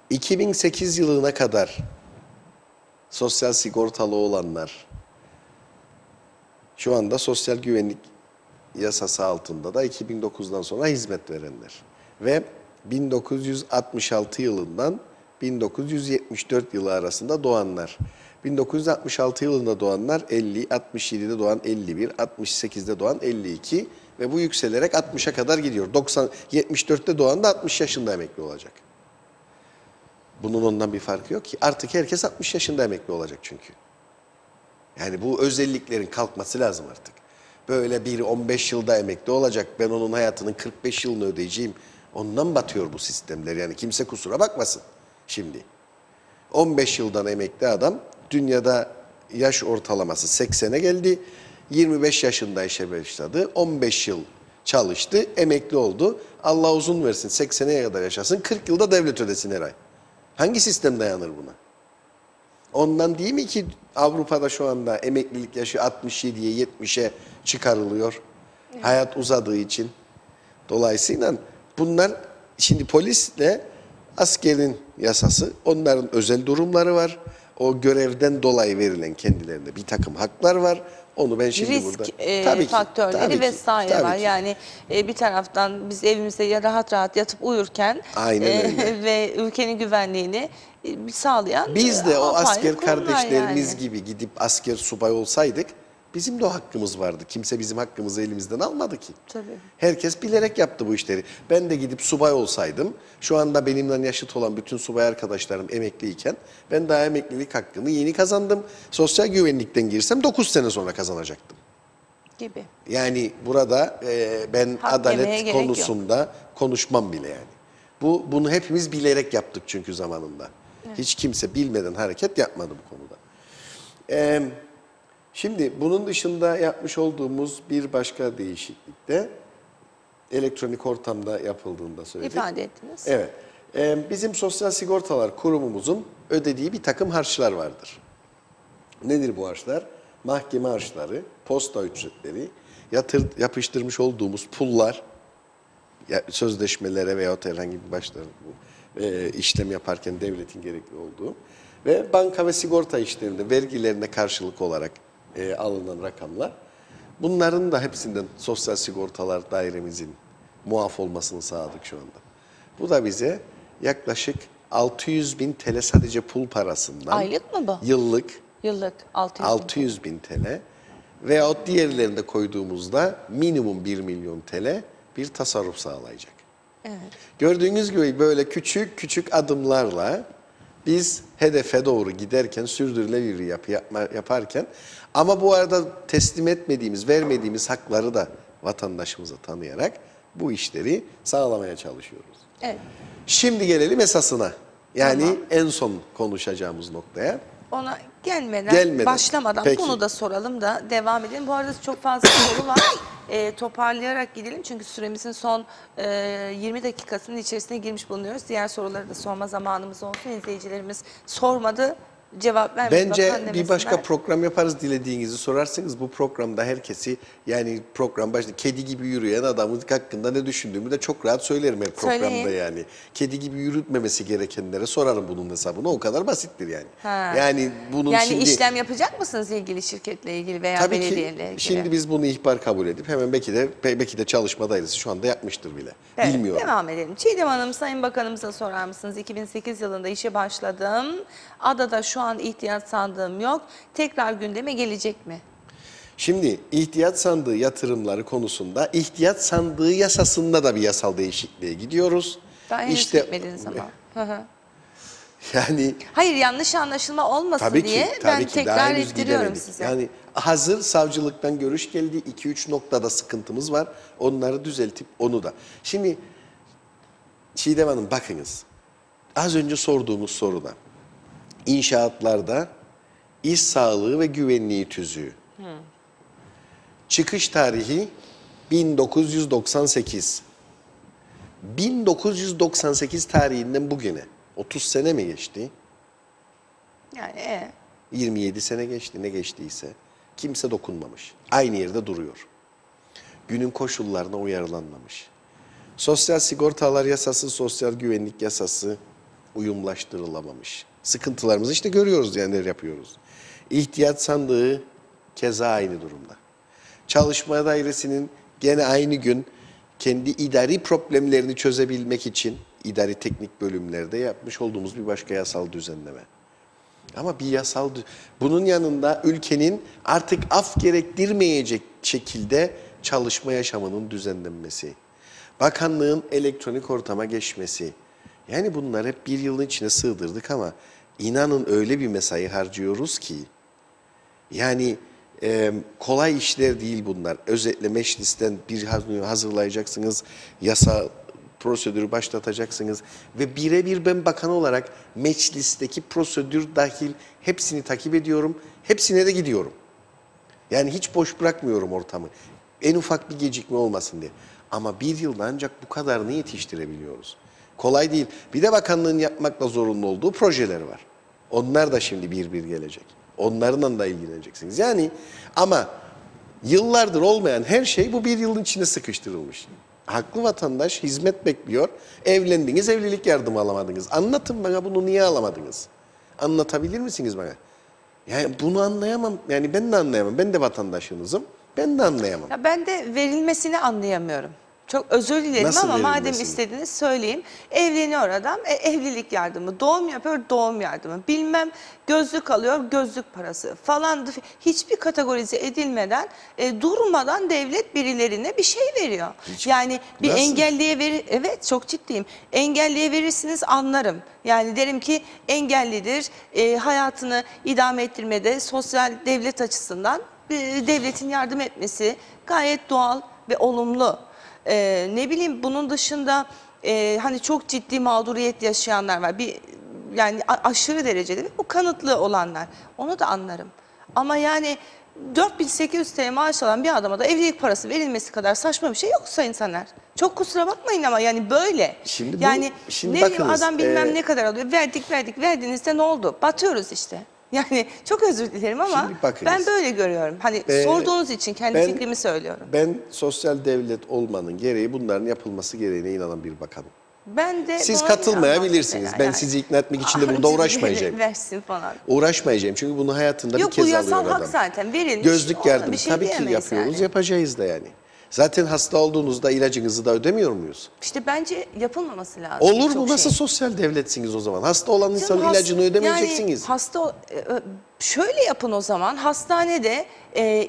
2008 yılına kadar sosyal sigortalı olanlar, şu anda sosyal güvenlik yasası altında da 2009'dan sonra hizmet verenler ve 1966 yılından 1974 yılı arasında doğanlar. 1966 yılında doğanlar 50, 67'de doğan 51, 68'de doğan 52 ve bu yükselerek 60'a kadar gidiyor. 74'te doğan da 60 yaşında emekli olacak. Bunun ondan bir farkı yok ki. Artık herkes 60 yaşında emekli olacak çünkü. Yani bu özelliklerin kalkması lazım artık. Böyle biri 15 yılda emekli olacak, ben onun hayatının 45 yılını ödeyeceğim. Ondan batıyor bu sistemler. Yani kimse kusura bakmasın şimdi. 15 yıldan emekli adam, dünyada yaş ortalaması 80'e geldi. 25 yaşında işe başladı. 15 yıl çalıştı, emekli oldu. Allah uzun versin, 80'e kadar yaşasın, 40 yılda devlet ödesin her ay. Hangi sistem dayanır buna? Ondan değil mi ki Avrupa'da şu anda emeklilik yaşı 67'ye 70'e çıkarılıyor. Evet. Hayat uzadığı için. Dolayısıyla bunlar, şimdi polisle askerin yasası, onların özel durumları var. O görevden dolayı verilen kendilerine bir takım haklar var. Onu ben şimdi risk burada... faktörleri vesaire var. Ki. Yani bir taraftan biz evimizde ya rahat rahat yatıp uyurken ve ülkenin güvenliğini sağlayan biz de o asker kurumlar kardeşlerimiz yani. gibi gidip asker subay olsaydık bizim de o hakkımız vardı. Kimse bizim hakkımızı elimizden almadı ki. Tabii. Herkes bilerek yaptı bu işleri. Ben de gidip subay olsaydım, şu anda benimle yaşıt olan bütün subay arkadaşlarım emekliyken ben daha emeklilik hakkımı yeni kazandım. Sosyal güvenlikten girsem 9 sene sonra kazanacaktım. Gibi. Yani burada ben Hak adalet konusunda konuşmam bile yani. Bunu hepimiz bilerek yaptık çünkü zamanında. Evet. Hiç kimse bilmeden hareket yapmadı bu konuda. Şimdi bunun dışında yapmış olduğumuz bir başka değişiklik de elektronik ortamda yapıldığında söyledik. İfade ettiniz. Evet. Bizim Sosyal Sigortalar Kurumumuzun ödediği bir takım harçlar vardır. Nedir bu harçlar? Mahkeme harçları, posta ücretleri, yapıştırmış olduğumuz pullar, sözleşmelere veyahut herhangi bir işlem yaparken devletin gerekli olduğu ve banka ve sigorta işlerinde vergilerine karşılık olarak alınan rakamlar. Bunların da hepsinden Sosyal Sigortalar Dairemizin muaf olmasını sağladık şu anda. Bu da bize yaklaşık 600.000 TL sadece pul parasından. Aylık mı bu? Yıllık. Yıllık 600.000 TL. Veyahut diğerlerinde koyduğumuzda minimum 1 milyon TL bir tasarruf sağlayacak. Evet. Gördüğünüz gibi böyle küçük küçük adımlarla biz hedefe doğru giderken, sürdürülebilir yaparken, ama bu arada teslim etmediğimiz, vermediğimiz hakları da vatandaşımıza tanıyarak bu işleri sağlamaya çalışıyoruz. Evet. Şimdi gelelim esasına. Yani en son konuşacağımız noktaya. Ona gelmeden başlamadan peki, bunu da soralım da devam edelim. Bu arada çok fazla soru var. Toparlayarak gidelim çünkü süremizin son 20 dakikasının içerisine girmiş bulunuyoruz. Diğer soruları da sorma zamanımız olsun. İzleyicilerimiz sormadı. cevap vermedi. Bence bakan bir başka demesinler. program yaparız, dilediğinizi sorarsınız. Bu programda herkesi, yani program başında kedi gibi yürüyen adamın hakkında ne düşündüğümü de çok rahat söylerim her programda Söyleyin. yani. Kedi gibi yürütmemesi gerekenlere sorarım bunun hesabını. O kadar basittir yani. Ha. Yani bunun Yani şimdi işlem yapacak mısınız ilgili şirketle ilgili veya tabii belediyeyle ki ilgili? şimdi biz bunu ihbar kabul edip hemen belki de çalışma dairesi şu anda yapmıştır bile. Evet, Bilmiyorum. devam edelim. Çiğdem Hanım, Sayın Bakanımıza sorar mısınız? 2008 yılında işe başladım. Adada şu an ihtiyaç sandığım yok. Tekrar gündeme gelecek mi? Şimdi ihtiyaç sandığı yatırımları konusunda ihtiyaç sandığı yasasında da bir yasal değişikliğe gidiyoruz. Daha henüz gitmediniz ama. Hı hı. Yani Hayır, yanlış anlaşılma olmasın tabii diye ki, ben tabii ki daha tekrar henüz ettiriyorum gidemedik. size. Yani hazır savcılıktan görüş geldi. 2-3 noktada sıkıntımız var. Onları düzeltip onu da. Şimdi Çiğdem Hanım bakınız. Az önce sorduğumuz soruda inşaatlarda iş sağlığı ve güvenliği tüzüğü. Çıkış tarihi 1998. 1998 tarihinden bugüne 30 sene mi geçti? Yani 27 sene geçti, ne geçtiyse. Kimse dokunmamış. Aynı yerde duruyor. Günün koşullarına uyarlanmamış. Sosyal sigortalar yasası, sosyal güvenlik yasası uyumlaştırılamamış. Sıkıntılarımızı işte görüyoruz, yani neler yapıyoruz. İhtiyaç sandığı keza aynı durumda. Çalışma dairesinin gene aynı gün kendi idari problemlerini çözebilmek için idari teknik bölümlerde yapmış olduğumuz bir başka yasal düzenleme. Ama bir bunun yanında ülkenin artık af gerektirmeyecek şekilde çalışma yaşamının düzenlenmesi, bakanlığın elektronik ortama geçmesi. Yani bunlar hep bir yılın içine sığdırdık ama inanın öyle bir mesai harcıyoruz ki, yani kolay işler değil bunlar. Özellikle meclisten bir hazırlayacaksınız, yasa prosedürü başlatacaksınız ve birebir ben bakan olarak meclisteki prosedür dahil hepsini takip ediyorum, hepsine de gidiyorum. Yani hiç boş bırakmıyorum ortamı. En ufak bir gecikme olmasın diye. Ama bir yılda ancak bu kadarını yetiştirebiliyoruz. Kolay değil. Bir de bakanlığın yapmakla zorunlu olduğu projeler var. Onlar da şimdi bir bir gelecek. Onlarla da ilgileneceksiniz. Yani ama yıllardır olmayan her şey bu bir yılın içine sıkıştırılmış. Haklı vatandaş hizmet bekliyor. Evlendiniz, evlilik yardımı alamadınız. Anlatın bana, bunu niye alamadınız? Anlatabilir misiniz bana? Yani bunu anlayamam. Yani ben de anlayamam. Ben de vatandaşınızım. Ben de anlayamam. ya ben de verilmesini anlayamıyorum. Çok özür dilerim Nasıl ama madem verilmesini? istediğiniz söyleyeyim. Evleniyor adam, evlilik yardımı, doğum yapıyor, doğum yardımı, bilmem gözlük alıyor, gözlük parası falan. Hiçbir kategorize edilmeden durmadan devlet birilerine bir şey veriyor. Yani bir Nasıl? engelliye verir, evet çok ciddiyim. Engelliye verirsiniz anlarım. Yani derim ki engellidir, hayatını idame ettirmede sosyal devlet açısından devletin yardım etmesi gayet doğal ve olumlu. Ne bileyim, bunun dışında hani çok ciddi mağduriyet yaşayanlar var. Yani aşırı derecede bu kanıtlı olanlar. Onu da anlarım. Ama yani 4800 TL maaş alan bir adama da evlilik parası verilmesi kadar saçma bir şey yok Sayın Saner. Çok kusura bakmayın ama yani böyle. Şimdi bu- yani şimdi ne bileyim, bakınız, adam bilmem ne kadar alıyor. Verdik verdiğinizde ne oldu? Batıyoruz işte. Yani çok özür dilerim ama Şimdi bakınız. ben böyle görüyorum. Hani sorduğunuz için kendi ben- fikrimi söylüyorum. Ben sosyal devlet olmanın gereği bunların yapılması gereğine inanan bir bakanım. Ben de Siz buna katılmayabilirsiniz. inanmam Ben yani. sizi ikna etmek için de burada Acil uğraşmayacağım. Versin falan. Uğraşmayacağım çünkü bunu hayatında Yok, bir kez bu alıyor yasal hak adam. zaten verilmiş. Gözlük Ona yardımı bir şey tabii ki diyemeyiz yapıyoruz, yani. yapacağız da yani. Zaten hasta olduğunuzda ilacınızı da ödemiyor muyuz? İşte bence yapılmaması lazım. Olur mu? çok Nasıl şey. sosyal devletsiniz o zaman? Hasta olan Canım, insanın ilacını ödemeyeceksiniz. Yani şöyle yapın o zaman. Hastanede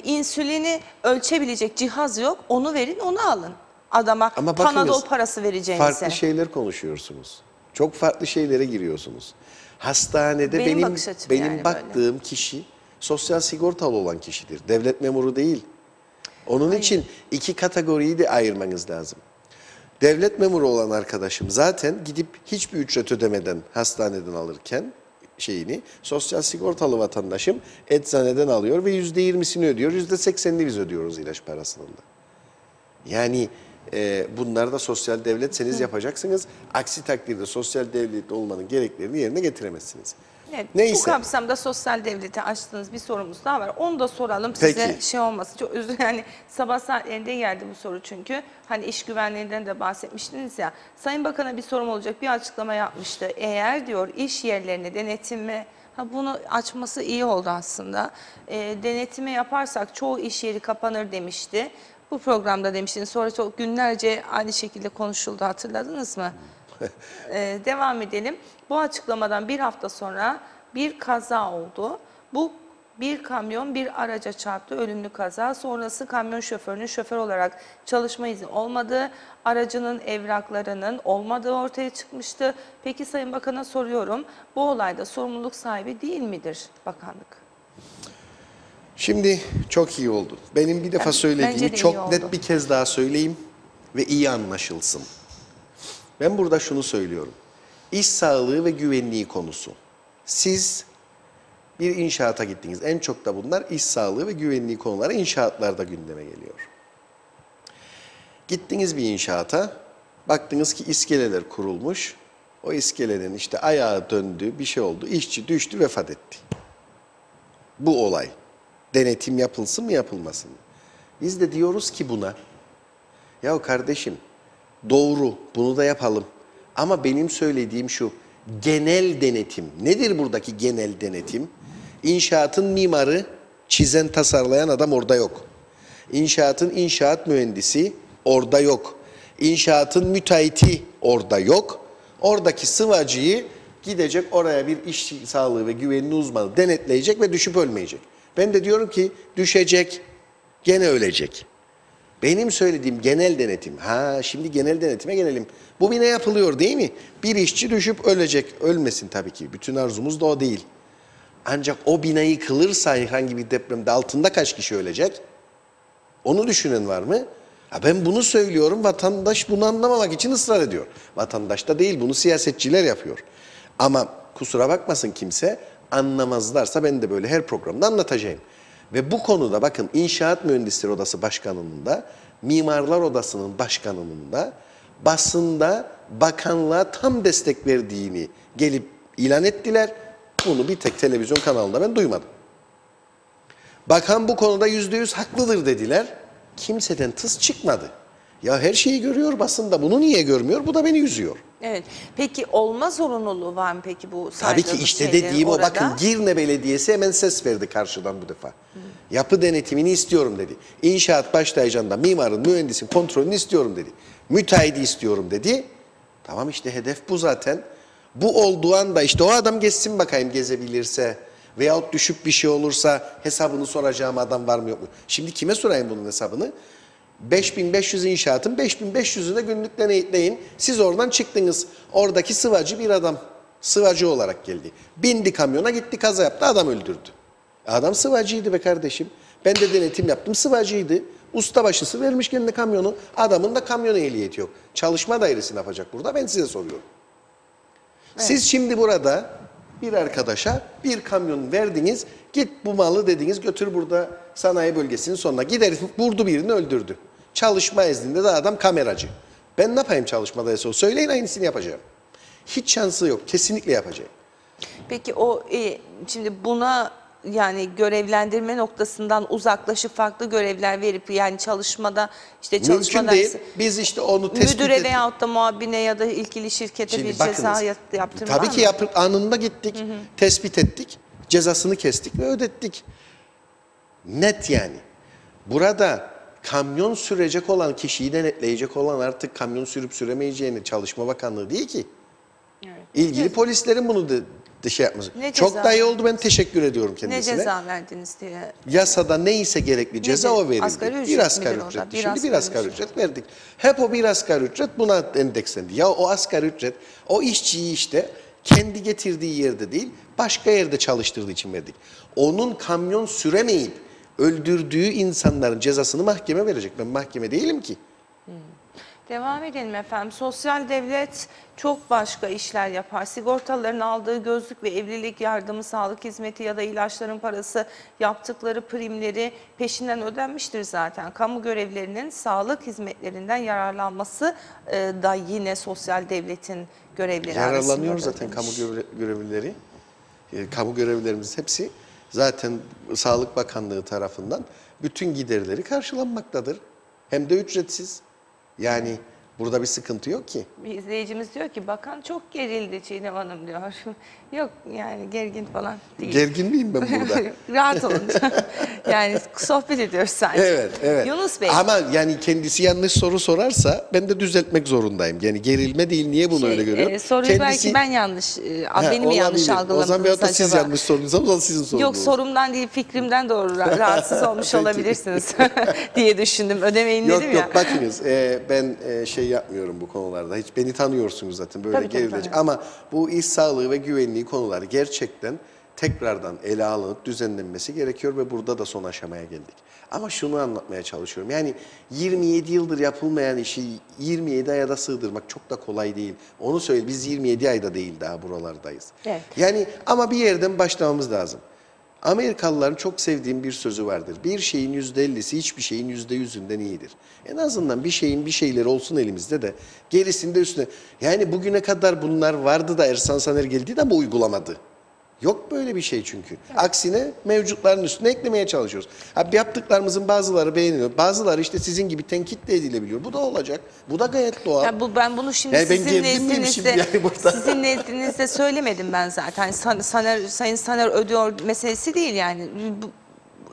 insülini ölçebilecek cihaz yok. Onu verin, onu alın. Adama Ama Panadol bakınız, parası vereceğinize. farklı şeyler konuşuyorsunuz. Çok farklı şeylere giriyorsunuz. Hastanede Benim bakış açım benim yani baktığım kişi sosyal sigortalı olan kişidir. Devlet memuru değil. Onun için iki kategoriyi de ayırmanız lazım. Devlet memuru olan arkadaşım zaten gidip hiçbir ücret ödemeden hastaneden alırken sosyal sigortalı vatandaşım eczaneden alıyor ve %20'sini ödüyor, %80'ini biz ödüyoruz ilaç parasının da. Yani Bunlar da sosyal devletseniz yapacaksınız. Aksi takdirde sosyal devlet olmanın gereklerini yerine getiremezsiniz. Evet, Neyse. bu kapsamda sosyal devlete açtığınız bir sorumuz daha var. Onu da soralım size, Peki. şey olmasın. Çok özür yani sabah saatlerinde geldi bu soru çünkü. Hani iş güvenliğinden de bahsetmiştiniz ya. Sayın Bakan'a bir sorum olacak, bir açıklama yapmıştı. Eğer diyor iş yerlerine denetimi, bunu açması iyi oldu aslında. Denetimi yaparsak çoğu iş yeri kapanır demişti. Bu programda demiştiniz. Sonra çok günlerce aynı şekilde konuşuldu, hatırladınız mı? Devam edelim. Bu açıklamadan bir hafta sonra bir kaza oldu. Bu bir kamyon bir araca çarptı, ölümlü kaza. Sonrası kamyon şoförünün şoför olarak çalışma izni olmadığı, aracının evraklarının olmadığı ortaya çıkmıştı. Peki Sayın Bakan'a soruyorum, bu olayda sorumluluk sahibi değil midir bakanlık? Şimdi çok iyi oldu. Benim bir defa Bence de söylediğimi iyi çok oldu. net bir kez daha söyleyeyim ve iyi anlaşılsın. Ben burada şunu söylüyorum. İş sağlığı ve güvenliği konusu. Siz bir inşaata gittiniz. En çok da bunlar iş sağlığı ve güvenliği konuları inşaatlarda gündeme geliyor. Gittiniz bir inşaata, baktınız ki iskeleler kurulmuş. O iskelenin işte ayağı döndü, bir şey oldu, işçi düştü, vefat etti. Bu olay. Denetim yapılsın mı yapılmasın mı? Biz de diyoruz ki buna, ya kardeşim doğru bunu da yapalım. Ama benim söylediğim şu, genel denetim. Nedir buradaki genel denetim? İnşaatın mimarı, çizen, tasarlayan adam orada yok. İnşaatın inşaat mühendisi orada yok. İnşaatın müteahhiti orada yok. Oradaki sıvacıyı gidecek oraya bir iş sağlığı ve güvenliği uzmanı denetleyecek ve düşüp ölmeyecek. Ben de diyorum ki düşecek, gene ölecek. Benim söylediğim genel denetim. Şimdi genel denetime gelelim. Bu bina yapılıyor değil mi? Bir işçi düşüp ölecek. Ölmesin tabii ki. Bütün arzumuz da o değil. Ancak o bina yıkılırsa herhangi bir depremde altında kaç kişi ölecek? Onu düşünen var mı? Ben bunu söylüyorum. Vatandaş bunu anlamamak için ısrar ediyor. Vatandaş da değil, bunu siyasetçiler yapıyor. Ama kusura bakmasın kimse, anlamazlarsa ben de böyle her programda anlatacağım. Ve bu konuda bakın İnşaat Mühendisleri Odası Başkanı'nın da, Mimarlar Odası'nın başkanının da basında bakanlığa tam destek verdiğini gelip ilan ettiler. Bunu bir tek televizyon kanalında ben duymadım. Bakan bu konuda %100 haklıdır dediler. Kimseden tıs çıkmadı. Ya her şeyi görüyor basında. Bunu niye görmüyor? Bu da beni üzüyor. Evet. Peki olma zorunluluğu var mı peki bu Tabii saydığınız ki işte şeylerin dediğim o. orada? Bakın Girne Belediyesi hemen ses verdi karşıdan bu defa. Yapı denetimini istiyorum dedi. İnşaat başlayacağında mimarın, mühendisin kontrolünü istiyorum dedi. Müteahhidi istiyorum dedi. Tamam işte hedef bu zaten. Bu olduğu anda işte o adam geçsin bakayım gezebilirse veyahut düşüp bir şey olursa hesabını soracağım adam var mı yok mu? Şimdi kime sorayım bunun hesabını? 5500 inşaatın 5500'ü de günlük denetleyin. Siz oradan çıktınız. Oradaki sıvacı bir adam. Sıvacı olarak geldi. Bindi kamyona gitti kaza yaptı adam öldürdü. Adam sıvacıydı be kardeşim. Ben de denetim yaptım sıvacıydı. Ustabaşısı vermiş kendine kamyonu. Adamın da kamyon ehliyeti yok. Çalışma dairesi ne yapacak burada ben size soruyorum. Evet. Siz şimdi burada bir arkadaşa bir kamyon verdiniz. Git bu malı dediniz götür burada sanayi bölgesinin sonuna. Gider vurdu birini öldürdü. Çalışma izninde de adam kameracı. Ben ne yapayım çalışmadaysa o söyleyin aynısını yapacağım. Hiç şansı yok. Kesinlikle yapacağım. Peki o şimdi buna yani görevlendirme noktasından uzaklaşıp farklı görevler verip yani çalışmada işte çalışma Mümkün değil. dersi, Biz işte onu tespit müdüre ettik. veyahut da muavine ya da ilgili şirkete Şimdi bir bakınız, ceza yaptırma tabii var ki mı? anında gittik, tespit ettik, cezasını kestik ve ödettik. Net yani. Burada kamyon sürecek olan kişiyi denetleyecek olan artık kamyon sürüp süremeyeceğini Çalışma Bakanlığı değil ki. Evet. İlgili polislerin bunu da şey yapması. Ne Çok ceza da iyi oldu ben teşekkür ediyorum Ne kendisine. ceza verdiniz diye. Yasada neyse gerekli ceza Nedir? o verildi. Asgari ücret bir asgari midir o da? ücretti. Bir Şimdi bir asgari asgari ücret. ücret verdik. Hep o bir asgari ücret buna endekslendi. Ya o asgari ücret o işçiyi işte kendi getirdiği yerde değil başka yerde çalıştırdığı için verdik. Onun kamyon süremeyip öldürdüğü insanların cezasını mahkeme verecek. Ben mahkeme değilim ki. Devam edelim efendim. Sosyal devlet çok başka işler yapar. Sigortalıların aldığı gözlük ve evlilik yardımı, sağlık hizmeti ya da ilaçların parası, yaptıkları primleri peşinden ödenmiştir zaten. Kamu görevlilerinin sağlık hizmetlerinden yararlanması da yine sosyal devletin görevleri arasında. Yararlanıyor zaten kamu ödenmiş. görevlileri. Kamu görevlilerimiz hepsi zaten Sağlık Bakanlığı tarafından bütün giderleri karşılanmaktadır. Hem de ücretsiz. Yani burada bir sıkıntı yok ki. Bir izleyicimiz diyor ki bakan çok gerildi Çiğdem Hanım diyor. Yok yani gergin falan değil. Gergin miyim ben burada? Rahat olun. Yani sohbet ediyoruz sadece. Evet, evet. Yunus Bey. Ama yani kendisi yanlış soru sorarsa ben de düzeltmek zorundayım. Yani gerilme değil, niye bunu öyle görüyorum? Soruyu belki ben yanlış, benim mi yanlış olabilir. O zaman algılamadınız da siz acaba? yanlış sordunuz ama o zaman sizin sorunuz. Yok, sorumdan değil fikrimden doğru rahatsız olmuş Peki. olabilirsiniz diye düşündüm. Ödemeyin Yok dedim ya. yok bakınız ben şey yapmıyorum bu konularda. Hiç beni tanıyorsunuz zaten böyle Tabii, gerilecek. tabii. Ama bu iş sağlığı ve güvenliği konuları gerçekten tekrardan ele alınıp düzenlenmesi gerekiyor ve burada da son aşamaya geldik. Ama şunu anlatmaya çalışıyorum. Yani 27 yıldır yapılmayan işi 27 aya da sığdırmak çok da kolay değil. Onu söyle, biz 27 ayda değil daha buralardayız. Evet. Yani ama bir yerden başlamamız lazım. Amerikalıların çok sevdiğim bir sözü vardır. Bir şeyin %50'si hiçbir şeyin %100'ünden iyidir. En azından bir şeyin bir şeyleri olsun elimizde de gerisinde üstüne. Yani bugüne kadar bunlar vardı da Ersan Saner geldi de ama uygulamadı. Yok böyle bir şey çünkü. Aksine mevcutların üstüne eklemeye çalışıyoruz. Abi yaptıklarımızın bazıları beğeniliyor. Bazıları işte sizin gibi tenkit de edilebiliyor. Bu da olacak. Bu da gayet doğal. Ya ben bunu şimdi Yani ben sizin gergin miyim nezdinizde, şimdi yani burada? sizin nezdinizde söylemedim ben zaten. Sayın Saner ödüyor meselesi değil yani.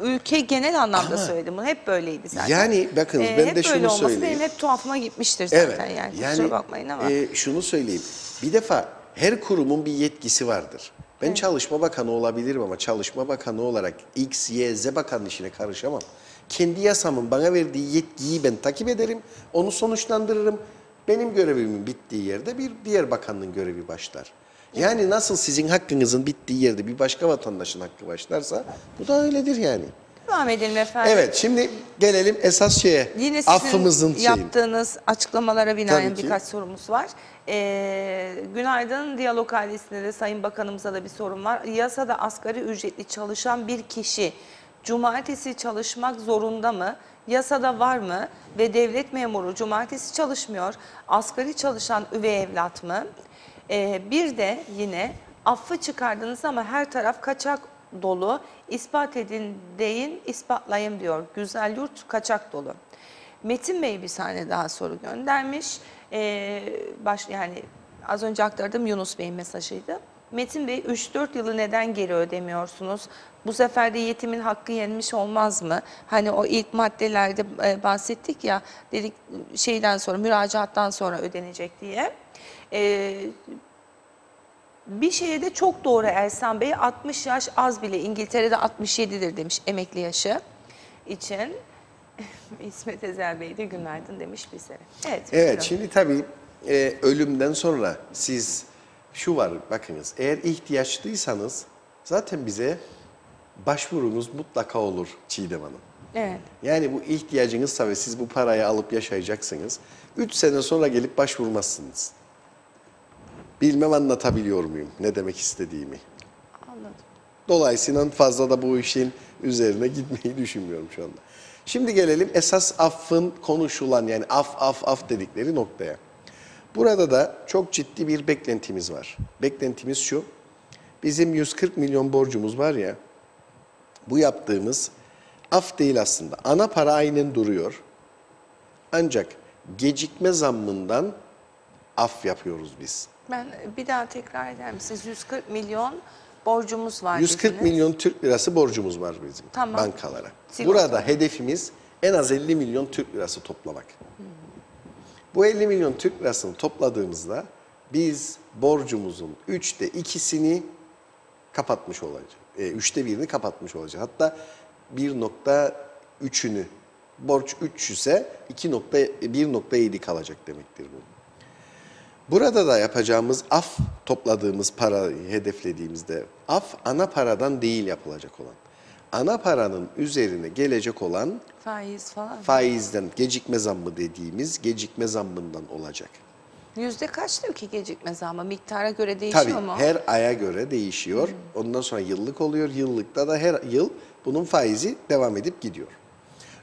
Ülke genel anlamda söyledim bunu. Hep böyleydi zaten. Yani bakınız ben hep de böyle şunu olması söyleyeyim. benim hep tuhafıma gitmiştir zaten yani. Kusura bakmayın ama. Şunu söyleyeyim. Bir defa her kurumun bir yetkisi vardır. Ben Çalışma Bakanı olabilirim ama Çalışma Bakanı olarak X, Y, Z bakanın işine karışamam. Kendi yasamın bana verdiği yetkiyi ben takip ederim, onu sonuçlandırırım. Benim görevimin bittiği yerde bir diğer bakanın görevi başlar. Yani nasıl sizin hakkınızın bittiği yerde bir başka vatandaşın hakkı başlarsa bu da öyledir yani. Devam edelim efendim. Evet, şimdi gelelim esas şeye. Yine sizin affımızın şeyi. yaptığınız açıklamalara binaen Tabii ki. birkaç sorumuz var. Günaydın, Diyalog ailesinde de Sayın Bakanımıza da bir sorum var. Yasada asgari ücretli çalışan bir kişi cumartesi çalışmak zorunda mı? Yasada var mı? Ve devlet memuru cumartesi çalışmıyor. Asgari çalışan üvey evlat mı? Bir de yine affı çıkardınız ama her taraf kaçak dolu. İspat edin deyin, ispatlayayım diyor. Güzel yurt kaçak dolu. Metin Bey bir tane daha soru göndermiş. Yani az önce aktardığım Yunus Bey'in mesajıydı. Metin Bey 3-4 yılı neden geri ödemiyorsunuz? Bu sefer de yetimin hakkı yenmiş olmaz mı? Hani o ilk maddelerde bahsettik ya, dedik şeyden sonra, müracaattan sonra ödenecek diye. Bir şeye de çok doğru Ersan Bey, 60 yaş az bile, İngiltere'de 67'dir demiş emekli yaşı için. İsmet Ezel Bey de günaydın demiş bize. Evet. Evet, buyurun. şimdi tabii ölümden sonra siz şu var bakınız, eğer ihtiyaçlıysanız zaten bize başvurunuz mutlaka olur Çiğdem Hanım. Evet. Yani bu ihtiyacınızsa ve siz bu parayı alıp yaşayacaksınız, 3 sene sonra gelip başvurmazsınız. Bilmem anlatabiliyor muyum ne demek istediğimi. Anladım. Dolayısıyla fazla da bu işin üzerine gitmeyi düşünmüyorum şu anda. Şimdi gelelim esas affın konuşulan yani af dedikleri noktaya. Burada da çok ciddi bir beklentimiz var. Beklentimiz şu, bizim 140 milyon borcumuz var ya, bu yaptığımız af değil aslında. Ana para aynen duruyor. Ancak gecikme zammından af yapıyoruz biz. Ben bir daha tekrar eder misiniz? 140 milyon borcumuz var 140 dediniz. milyon Türk lirası borcumuz var bizim Tamam. bankalara. Sigorta. Burada hedefimiz en az 50 milyon Türk lirası toplamak. Bu 50 milyon Türk lirasını topladığımızda biz borcumuzun 3'te 2'sini kapatmış olacağız. 3'te 1'ini kapatmış olacağız. Hatta 1.3'ünü, borç 3 ise 1.7 kalacak demektir bu. Burada da yapacağımız af, topladığımız parayı hedeflediğimizde af ana paradan değil yapılacak olan. ana paranın üzerine gelecek olan Faiz falan. faizden gecikme zammı dediğimiz gecikme zammından olacak. Yüzde kaçtır ki gecikme zammı? Miktara göre değişiyor Tabii mu? her aya göre değişiyor. Ondan sonra yıllık oluyor. Yıllıkta da her yıl bunun faizi devam edip gidiyor.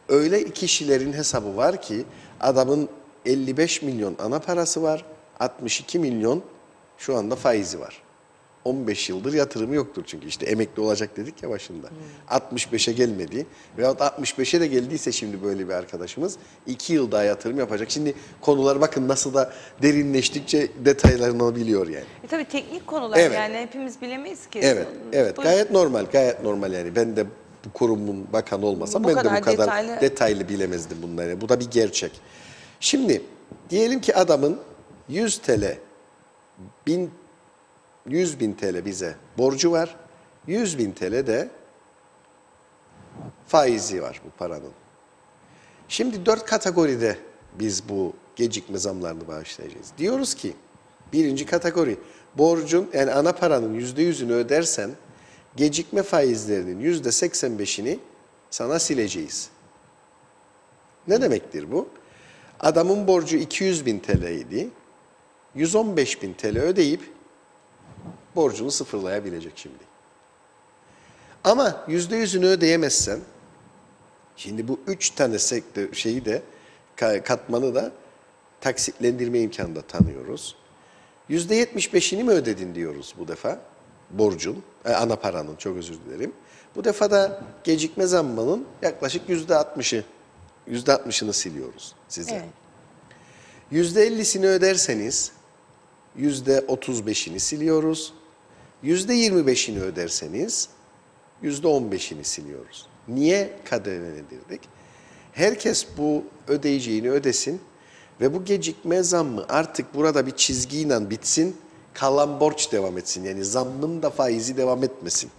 Öyle kişilerin hesabı var ki adamın 55 milyon ana parası var, 62 milyon şu anda faizi var. 15 yıldır yatırımı yoktur çünkü işte emekli olacak dedik ya başında. 65'e gelmedi veyahut 65'e de geldiyse şimdi böyle bir arkadaşımız 2 yıl daha yatırım yapacak. Şimdi konular bakın nasıl da derinleştikçe detaylarını biliyor yani. Tabii teknik konular Evet. yani hepimiz bilemeyiz ki. Evet, evet. Bu- Gayet normal, gayet normal yani. Ben de bu kurumun bakanı olmasam Bu ben de kadar bu kadar detaylı- detaylı bilemezdim bunları. Bu da bir gerçek. Şimdi diyelim ki adamın 100 TL, 100 bin TL bize borcu var. 100 bin TL de faizi var bu paranın. Şimdi 4 kategoride biz bu gecikme zamlarını bağışlayacağız. Diyoruz ki birinci kategori borcun yani ana paranın %100'ünü ödersen gecikme faizlerinin %85'ini sana sileceğiz. Ne demektir bu? Adamın borcu 200 bin TL idi. 115 bin TL ödeyip borcunu sıfırlayabilecek şimdi. Ama %100'ünü ödeyemezsen, şimdi bu 3 tane sektör şeyi de katmanı da taksitlendirme imkanı da tanıyoruz. %75'ini mi ödedin diyoruz bu defa borcun, ana paranın çok özür dilerim. Bu defa da gecikme zammının yaklaşık %60'ını siliyoruz size. Evet. %50'sini öderseniz %35'ini siliyoruz. %25'ini öderseniz %15'ini siliyoruz. Niye kademelendirdik? Herkes bu ödeyeceğini ödesin ve bu gecikme zammı artık burada bir çizgiyle bitsin, kalan borç devam etsin. Yani zammın da faizi devam etmesin.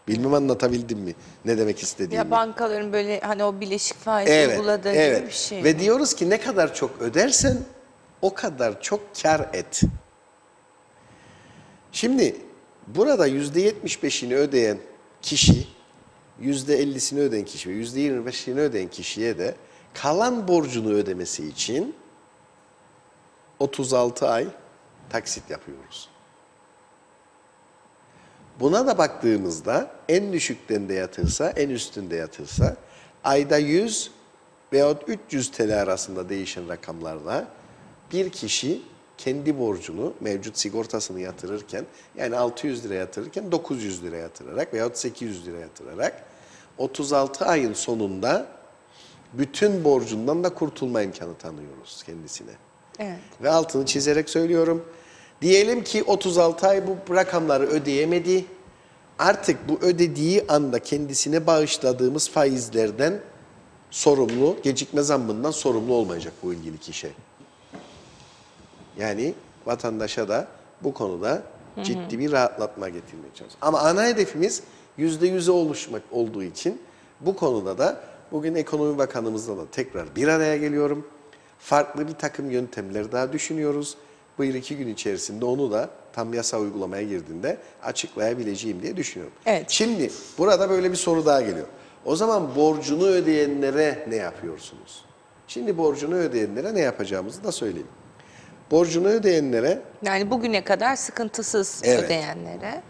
Bilmem anlatabildim mi ne demek istediğimi? Ya bankaların böyle hani o bileşik faiz uyguladığı gibi bir şey. Ve diyoruz ki ne kadar çok ödersen o kadar çok kar et. Şimdi burada %75'ini ödeyen kişi, %50'sini ödeyen kişi ve %25'ini ödeyen kişiye de kalan borcunu ödemesi için 36 ay taksit yapıyoruz. Buna da baktığımızda en düşükten de yatırsa, en üstünde yatırsa ayda 100 veyahut 300 TL arasında değişen rakamlarla bir kişi kendi borcunu, mevcut sigortasını yatırırken yani 600 lira yatırırken 900 lira yatırarak veyahut 800 lira yatırarak 36 ayın sonunda bütün borcundan da kurtulma imkanı tanıyoruz kendisine. Evet. Ve altını çizerek söylüyorum. Diyelim ki 36 ay bu rakamları ödeyemedi. Artık bu ödediği anda kendisine bağışladığımız faizlerden sorumlu, gecikme zammından sorumlu olmayacak bu ilgili kişi. Yani vatandaşa da bu konuda ciddi bir rahatlatma getirmeye çalışıyoruz. Ama ana hedefimiz %100'e oluşmak olduğu için bu konuda da bugün Ekonomi Bakanımızla da tekrar bir araya geliyorum. Farklı bir takım yöntemler daha düşünüyoruz. Bu 1-2 gün içerisinde onu da tam yasa uygulamaya girdiğinde açıklayabileceğim diye düşünüyorum. Evet. Şimdi burada böyle bir soru daha geliyor. O zaman borcunu ödeyenlere ne yapıyorsunuz? Şimdi borcunu ödeyenlere ne yapacağımızı da söyleyeyim. Borcunu ödeyenlere Yani bugüne kadar sıkıntısız Evet. ödeyenlere.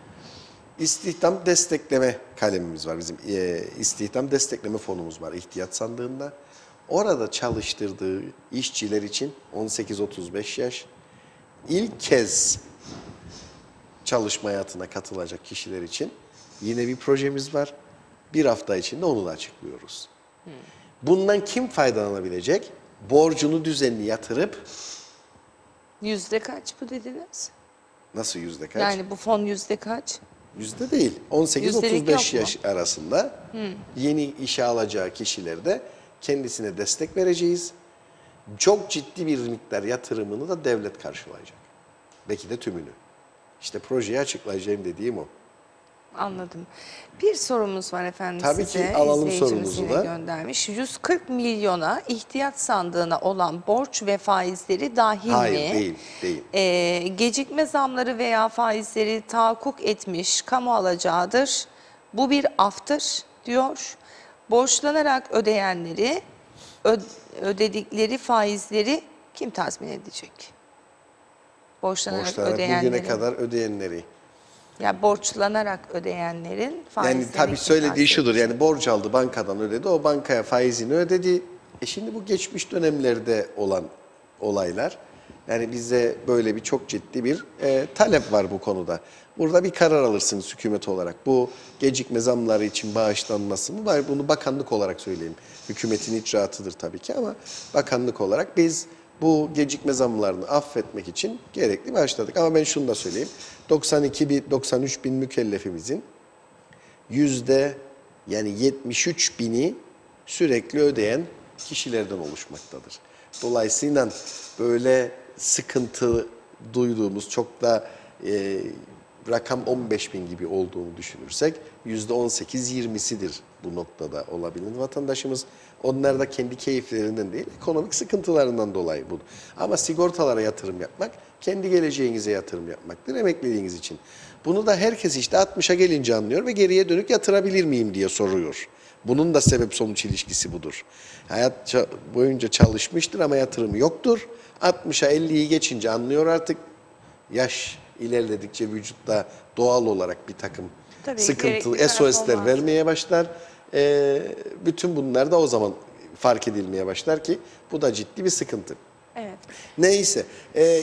istihdam destekleme kalemimiz var. Bizim istihdam destekleme fonumuz var ihtiyaç sandığında. Orada çalıştırdığı işçiler için 18-35 yaş ilk kez çalışma hayatına katılacak kişiler için yine bir projemiz var. Bir hafta içinde onu da açıklıyoruz. Bundan kim faydalanabilecek? Borcunu düzenli yatırıp Yüzde kaç bu dediniz? nasıl yüzde kaç? Yani bu fon yüzde kaç? Yüzde değil. Yüzdelik 18-35 yok mu? yaş arasında yeni işe alacağı kişilerde kendisine destek vereceğiz. Çok ciddi bir miktar yatırımını da devlet karşılayacak. Belki de tümünü. İşte projeyi açıklayacağım dediğim o. Anladım. Bir sorumuz var efendim Tabii ki, size. alalım İzleyicimiz sorumuzu yine da. göndermiş. 140 milyona ihtiyaç sandığına olan borç ve faizleri dahil Hayır, mi? değil. Gecikme zamları veya faizleri tahakkuk etmiş kamu alacağıdır. Bu bir aftır. diyor. Borçlanarak ödeyenleri, ödedikleri faizleri kim tazmin edecek? Borçlanarak Borçlanarak ödeyenlerin, bugüne kadar ödeyenleri. ya borçlanarak ödeyenlerin faizlerini Yani tabii kim söylediği tazmin şudur, edecek? yani borç aldı, bankadan ödedi, o bankaya faizini ödedi. Şimdi bu geçmiş dönemlerde olan olaylar. Yani bize böyle bir çok ciddi bir talep var bu konuda. Burada bir karar alırsınız hükümet olarak. Bu gecikme zamları için bağışlanması mı var? Bunu bakanlık olarak söyleyeyim. Hükümetin icraatıdır tabii ki ama bakanlık olarak biz bu gecikme zamlarını affetmek için gerekli başladık. Ama ben şunu da söyleyeyim. 93 bin mükellefimizin yani 73 bini sürekli ödeyen kişilerden oluşmaktadır. Dolayısıyla böyle sıkıntı duyduğumuz çok da rakam 15 bin gibi olduğunu düşünürsek %18-20'sidir bu noktada olabilen vatandaşımız. Onlar da kendi keyiflerinden değil, ekonomik sıkıntılarından dolayı bu. Ama sigortalara yatırım yapmak, kendi geleceğinize yatırım yapmaktır emekliliğiniz için. Bunu da herkes işte 60'a gelince anlıyor ve geriye dönük yatırabilir miyim diye soruyor. Bunun da sebep sonuç ilişkisi budur. Hayat boyunca çalışmıştır ama yatırımı yoktur. 60'a 50'yi geçince anlıyor artık. Yaş ilerledikçe vücutta doğal olarak bir takım Tabii, sıkıntılı gerekli SOS'ler performans. vermeye başlar. Bütün bunlar da o zaman fark edilmeye başlar ki bu da ciddi bir sıkıntı. Evet. Neyse,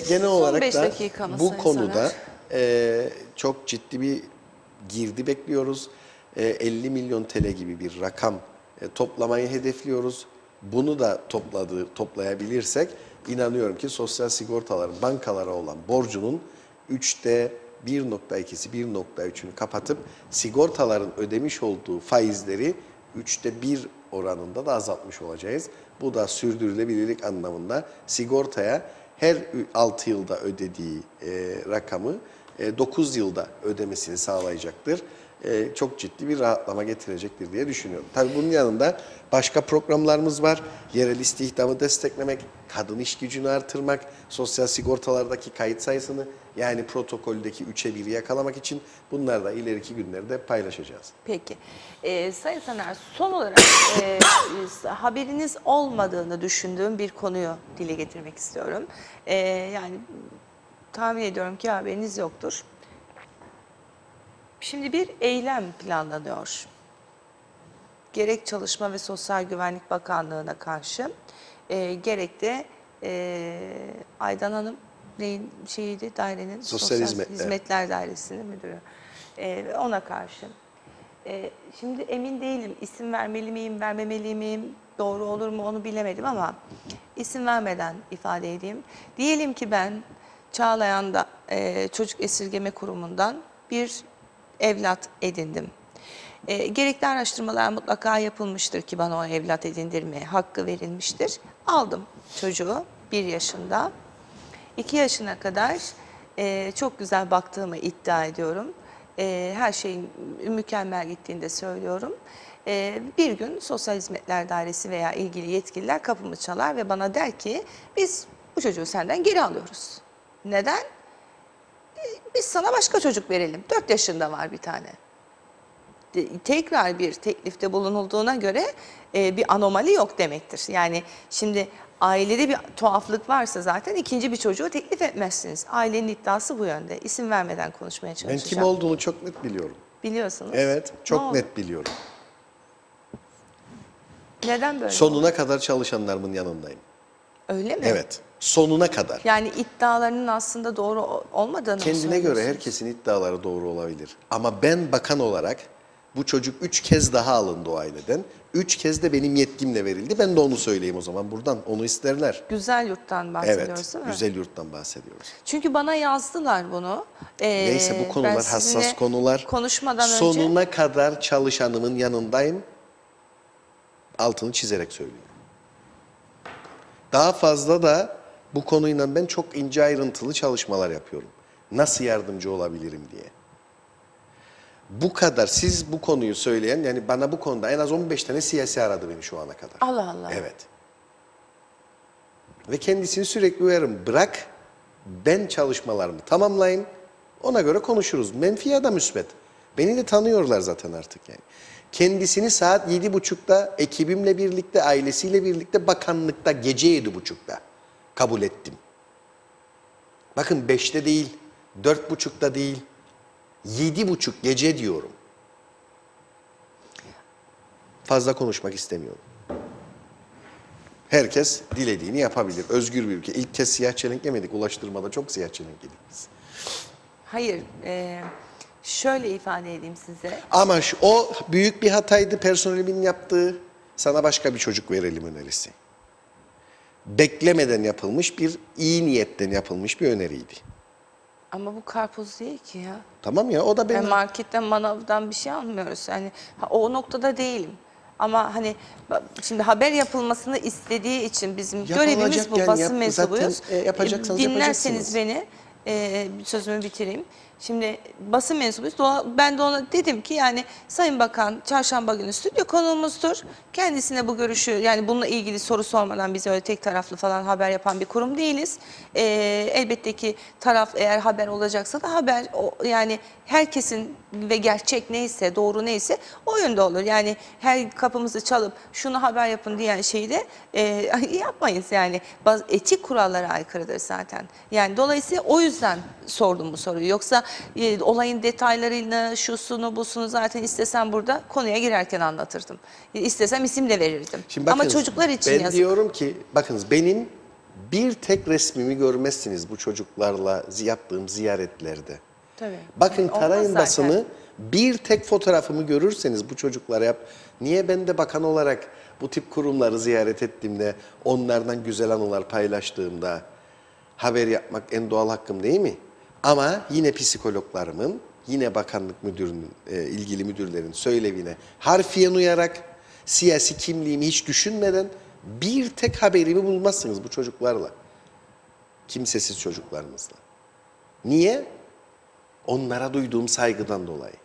genel olarak 5 da dakikamız bu Sayın konuda Soner. çok ciddi bir girdi bekliyoruz. 50 milyon TL gibi bir rakam toplamayı hedefliyoruz. Bunu da toplayabilirsek inanıyorum ki sosyal sigortaların bankalara olan borcunun 3'te 1.2'si 1.3'ünü kapatıp sigortaların ödemiş olduğu faizleri 3'te 1 oranında da azaltmış olacağız. Bu da sürdürülebilirlik anlamında sigortaya her 6 yılda ödediği rakamı 9 yılda ödemesini sağlayacaktır. Çok ciddi bir rahatlama getirecektir diye düşünüyorum. Tabii bunun yanında başka programlarımız var. Yerel istihdamı desteklemek, kadın iş gücünü artırmak, sosyal sigortalardaki kayıt sayısını yani protokoldeki 3'e 1'i yakalamak için bunları da ileriki günlerde paylaşacağız. Peki. Sayın Saner, son olarak haberiniz olmadığını düşündüğüm bir konuyu dile getirmek istiyorum. Yani tahmin ediyorum ki haberiniz yoktur. Şimdi bir eylem planlanıyor. Gerek Çalışma ve Sosyal Güvenlik Bakanlığı'na karşı, gerek de Aydan Hanım neyin şeyiydi, dairenin Sosyal Hizmetler Dairesi'nin müdürü. Ona karşı. Şimdi emin değilim, isim vermeli miyim, vermemeli miyim, doğru olur mu onu bilemedim ama isim vermeden ifade edeyim. Diyelim ki ben Çağlayan'da Çocuk Esirgeme Kurumu'ndan bir evlat edindim. Gerekli araştırmalar mutlaka yapılmıştır ki bana o evlat edindirme hakkı verilmiştir. Aldım çocuğu 1 yaşında. 2 yaşına kadar çok güzel baktığımı iddia ediyorum. Her şeyin mükemmel gittiğini de söylüyorum. Bir gün Sosyal Hizmetler Dairesi veya ilgili yetkililer kapımı çalar ve bana der ki biz bu çocuğu senden geri alıyoruz. Neden? Biz sana başka çocuk verelim. 4 yaşında var bir tane. Tekrar bir teklifte bulunulduğuna göre bir anomali yok demektir. Yani şimdi ailede bir tuhaflık varsa zaten ikinci bir çocuğu teklif etmezsiniz. Ailenin iddiası bu yönde. İsim vermeden konuşmaya Ben çalışacağım. kim olduğunu çok net biliyorum. Biliyorsunuz. Evet, Ne çok oldu? net biliyorum. Neden böyle oldu? Sonuna kadar çalışanlarımın yanındayım. Öyle mi? Evet, sonuna kadar. Yani iddialarının aslında doğru olmadığını mı Kendine göre söylüyorsunuz? herkesin iddiaları doğru olabilir. Ama ben bakan olarak bu çocuk 3 kez daha alındı o aileden. 3 kez de benim yetkimle verildi. Ben de onu söyleyeyim o zaman buradan. Onu isterler. Güzel yurttan bahsediyoruz Evet, değil mi? güzel yurttan bahsediyoruz. Çünkü bana yazdılar bunu. Neyse bu Ben konular sizinle hassas konular. konuşmadan önce Sonuna kadar çalışanımın yanındayım. Altını çizerek söylüyorum. Daha fazla da bu konuyla ben çok ince ayrıntılı çalışmalar yapıyorum. Nasıl yardımcı olabilirim diye. Bu kadar siz bu konuyu söyleyen, yani bana bu konuda en az 15 tane siyasi aradı beni şu ana kadar. Allah Allah. Evet. Ve kendisini sürekli uyarım. Bırak ben çalışmalarımı tamamlayayım. Ona göre konuşuruz. Menfi ya da müsbet. Beni de tanıyorlar zaten artık yani. Kendisini saat 7.30'da ekibimle birlikte, ailesiyle birlikte bakanlıkta gece 7.30'da kabul ettim. Bakın 5'te değil, 4.30'da değil, 7.30 gece diyorum. Fazla konuşmak istemiyorum. Herkes dilediğini yapabilir. Özgür bir ülke. İlk kez siyah çelenk yemedik. Ulaştırmada çok siyah çelenk yedik biz. Hayır, şöyle ifade edeyim size. Ama o büyük bir hataydı personelimin yaptığı. Sana başka bir çocuk verelim önerisi. Beklemeden yapılmış bir, iyi niyetten yapılmış bir öneriydi. Ama bu karpuz değil ki ya. Tamam ya, o da benim. Marketten, manavdan bir şey almıyoruz. Yani o noktada değilim. Ama hani şimdi haber yapılmasını istediği için bizim görevimiz bu, yani basın mensubuyuz. zaten yapacaksanız Dinlerseniz yapacaksınız. beni, sözümü bitireyim. Şimdi basın mensubuyuz. Ben de ona dedim ki yani Sayın Bakan çarşamba günü stüdyo konuğumuzdur. Kendisine bu görüşü, yani bununla ilgili soru sormadan, biz öyle tek taraflı falan haber yapan bir kurum değiliz. Elbette ki taraf eğer haber olacaksa da haber yani herkesin ve gerçek neyse, doğru neyse o yönde olur. Yani her kapımızı çalıp şunu haber yapın diyen şeyi de yapmayız yani. Etik kurallara aykırıdır zaten. Yani dolayısıyla o yüzden sordum bu soruyu. Yoksa olayın detaylarını, şusunu, busunu zaten istesem burada konuya girerken anlatırdım. İstesem isim de verirdim. Şimdi Ama bakınız, çocuklar için ben yazık. diyorum ki, bakınız benim bir tek resmimi görmezsiniz bu çocuklarla yaptığım ziyaretlerde. Tabii. Bakın Olmaz tarayın zaten. basını, bir tek fotoğrafımı görürseniz bu çocuklara yap. Niye ben de bakan olarak bu tip kurumları ziyaret ettiğimde, onlardan güzel anılar paylaştığımda haber yapmak en doğal hakkım değil mi? Ama yine psikologlarımın, yine bakanlık müdürünün, ilgili müdürlerin söylevine harfiyen uyarak, siyasi kimliğimi hiç düşünmeden bir tek haberimi bulmazsınız bu çocuklarla. Kimsesiz çocuklarımızla. Niye? Onlara duyduğum saygıdan dolayı.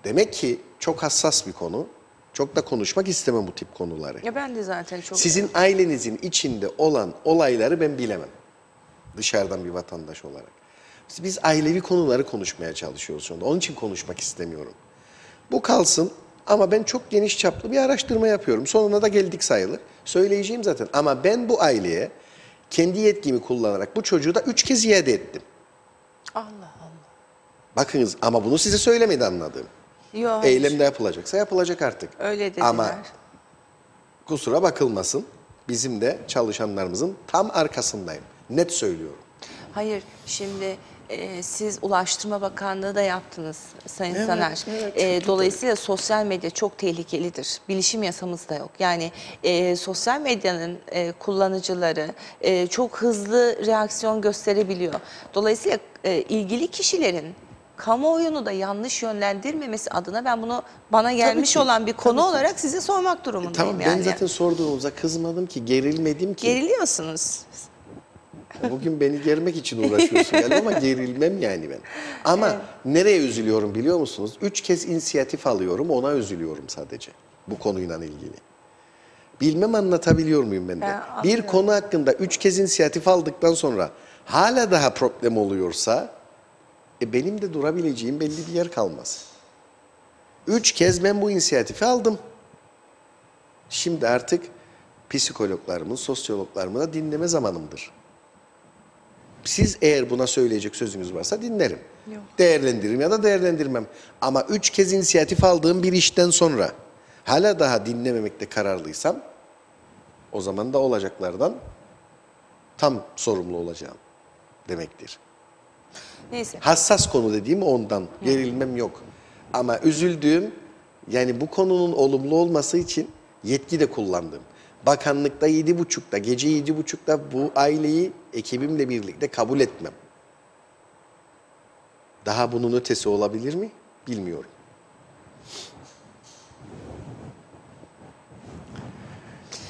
Demek ki çok hassas bir konu. Çok da konuşmak istemem bu tip konuları. Ya ben de zaten çok... Sizin ailenizin içinde olan olayları ben bilemem. Dışarıdan bir vatandaş olarak. Biz ailevi konuları konuşmaya çalışıyoruz şu anda. Onun için konuşmak istemiyorum. Bu kalsın ama ben çok geniş çaplı bir araştırma yapıyorum. Sonuna da geldik sayılır. Söyleyeceğim zaten. Ama ben bu aileye kendi yetkimi kullanarak bu çocuğu da 3 kez iade ettim. Allah Allah. Bakınız ama bunu size söylemedi anladığım. Yok, Eylemde yapılacaksa yapılacak artık. öyle dediler. Ama kusura bakılmasın, bizim de çalışanlarımızın tam arkasındayım. Net söylüyorum. Hayır, şimdi siz Ulaştırma Bakanlığı da yaptınız Sayın Evet, Saner. evet, Dolayısıyla sosyal medya çok tehlikelidir. Bilişim yasamız da yok. Yani sosyal medyanın kullanıcıları çok hızlı reaksiyon gösterebiliyor. Dolayısıyla ilgili kişilerin kamuoyunu da yanlış yönlendirmemesi adına ben bunu bana gelmiş ki, olan bir konu tabii ki. olarak size sormak durumundayım. Tamam yani. ben zaten sorduğunuzda kızmadım ki, gerilmedim ki. Geriliyorsunuz. Bugün beni germek için uğraşıyorsun galiba ama gerilmem yani ben. Ama nereye üzülüyorum biliyor musunuz? 3 kez inisiyatif alıyorum, ona üzülüyorum sadece bu konuyla ilgili. Bilmem anlatabiliyor muyum ben de? Ben Bir anlıyorum. konu hakkında 3 kez inisiyatif aldıktan sonra hala daha problem oluyorsa benim de durabileceğim belli bir yer kalmaz. 3 kez ben bu inisiyatifi aldım. Şimdi artık psikologlarımın, sosyologlarımın da dinleme zamanımdır. Siz eğer buna söyleyecek sözünüz varsa dinlerim. Yok. Değerlendiririm ya da değerlendirmem. Ama 3 kez inisiyatif aldığım bir işten sonra hala daha dinlememekte kararlıysam o zaman da olacaklardan tam sorumlu olacağım demektir. Neyse. Hassas konu dediğim ondan. Gerilmem yok. Ama üzüldüğüm, yani bu konunun olumlu olması için yetki de kullandım. Bakanlıkta 7.30'da, gece 7.30'da bu aileyi ekibimle birlikte kabul etmem. Daha bunun ötesi olabilir mi? Bilmiyorum.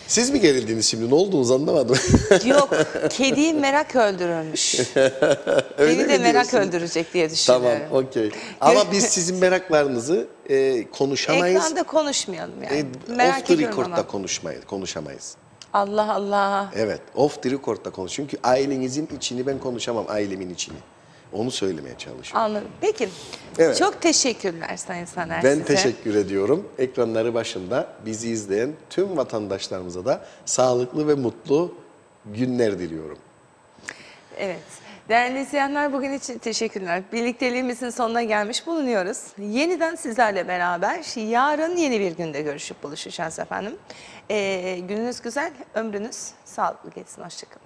Siz mi gerildiniz şimdi? Ne olduğunuzu anlamadım. Yok, kediyi merak öldürürmüş. Beni de mi merak diyorsun? öldürecek diye Tamam, düşünüyorum. okey. Ama biz sizin meraklarınızı konuşamayız. Ekranda konuşmayalım yani. Off Merak the ediyorum record'da ama. konuşamayız. Allah Allah. Evet, off the record'da konuş. Çünkü ailenizin içini ben konuşamam, ailemin içini. Onu söylemeye çalışıyorum. Anladım. Peki. Evet. Çok teşekkürler Sayın Saner Ben size. teşekkür ediyorum. Ekranları başında bizi izleyen tüm vatandaşlarımıza da sağlıklı ve mutlu günler diliyorum. Evet. Değerli izleyenler, bugün için teşekkürler. Birlikteliğimizin sonuna gelmiş bulunuyoruz. Yeniden sizlerle beraber yarın yeni bir günde görüşüp buluşacağız efendim. Gününüz güzel, ömrünüz sağlıklı geçsin. Hoşçakalın.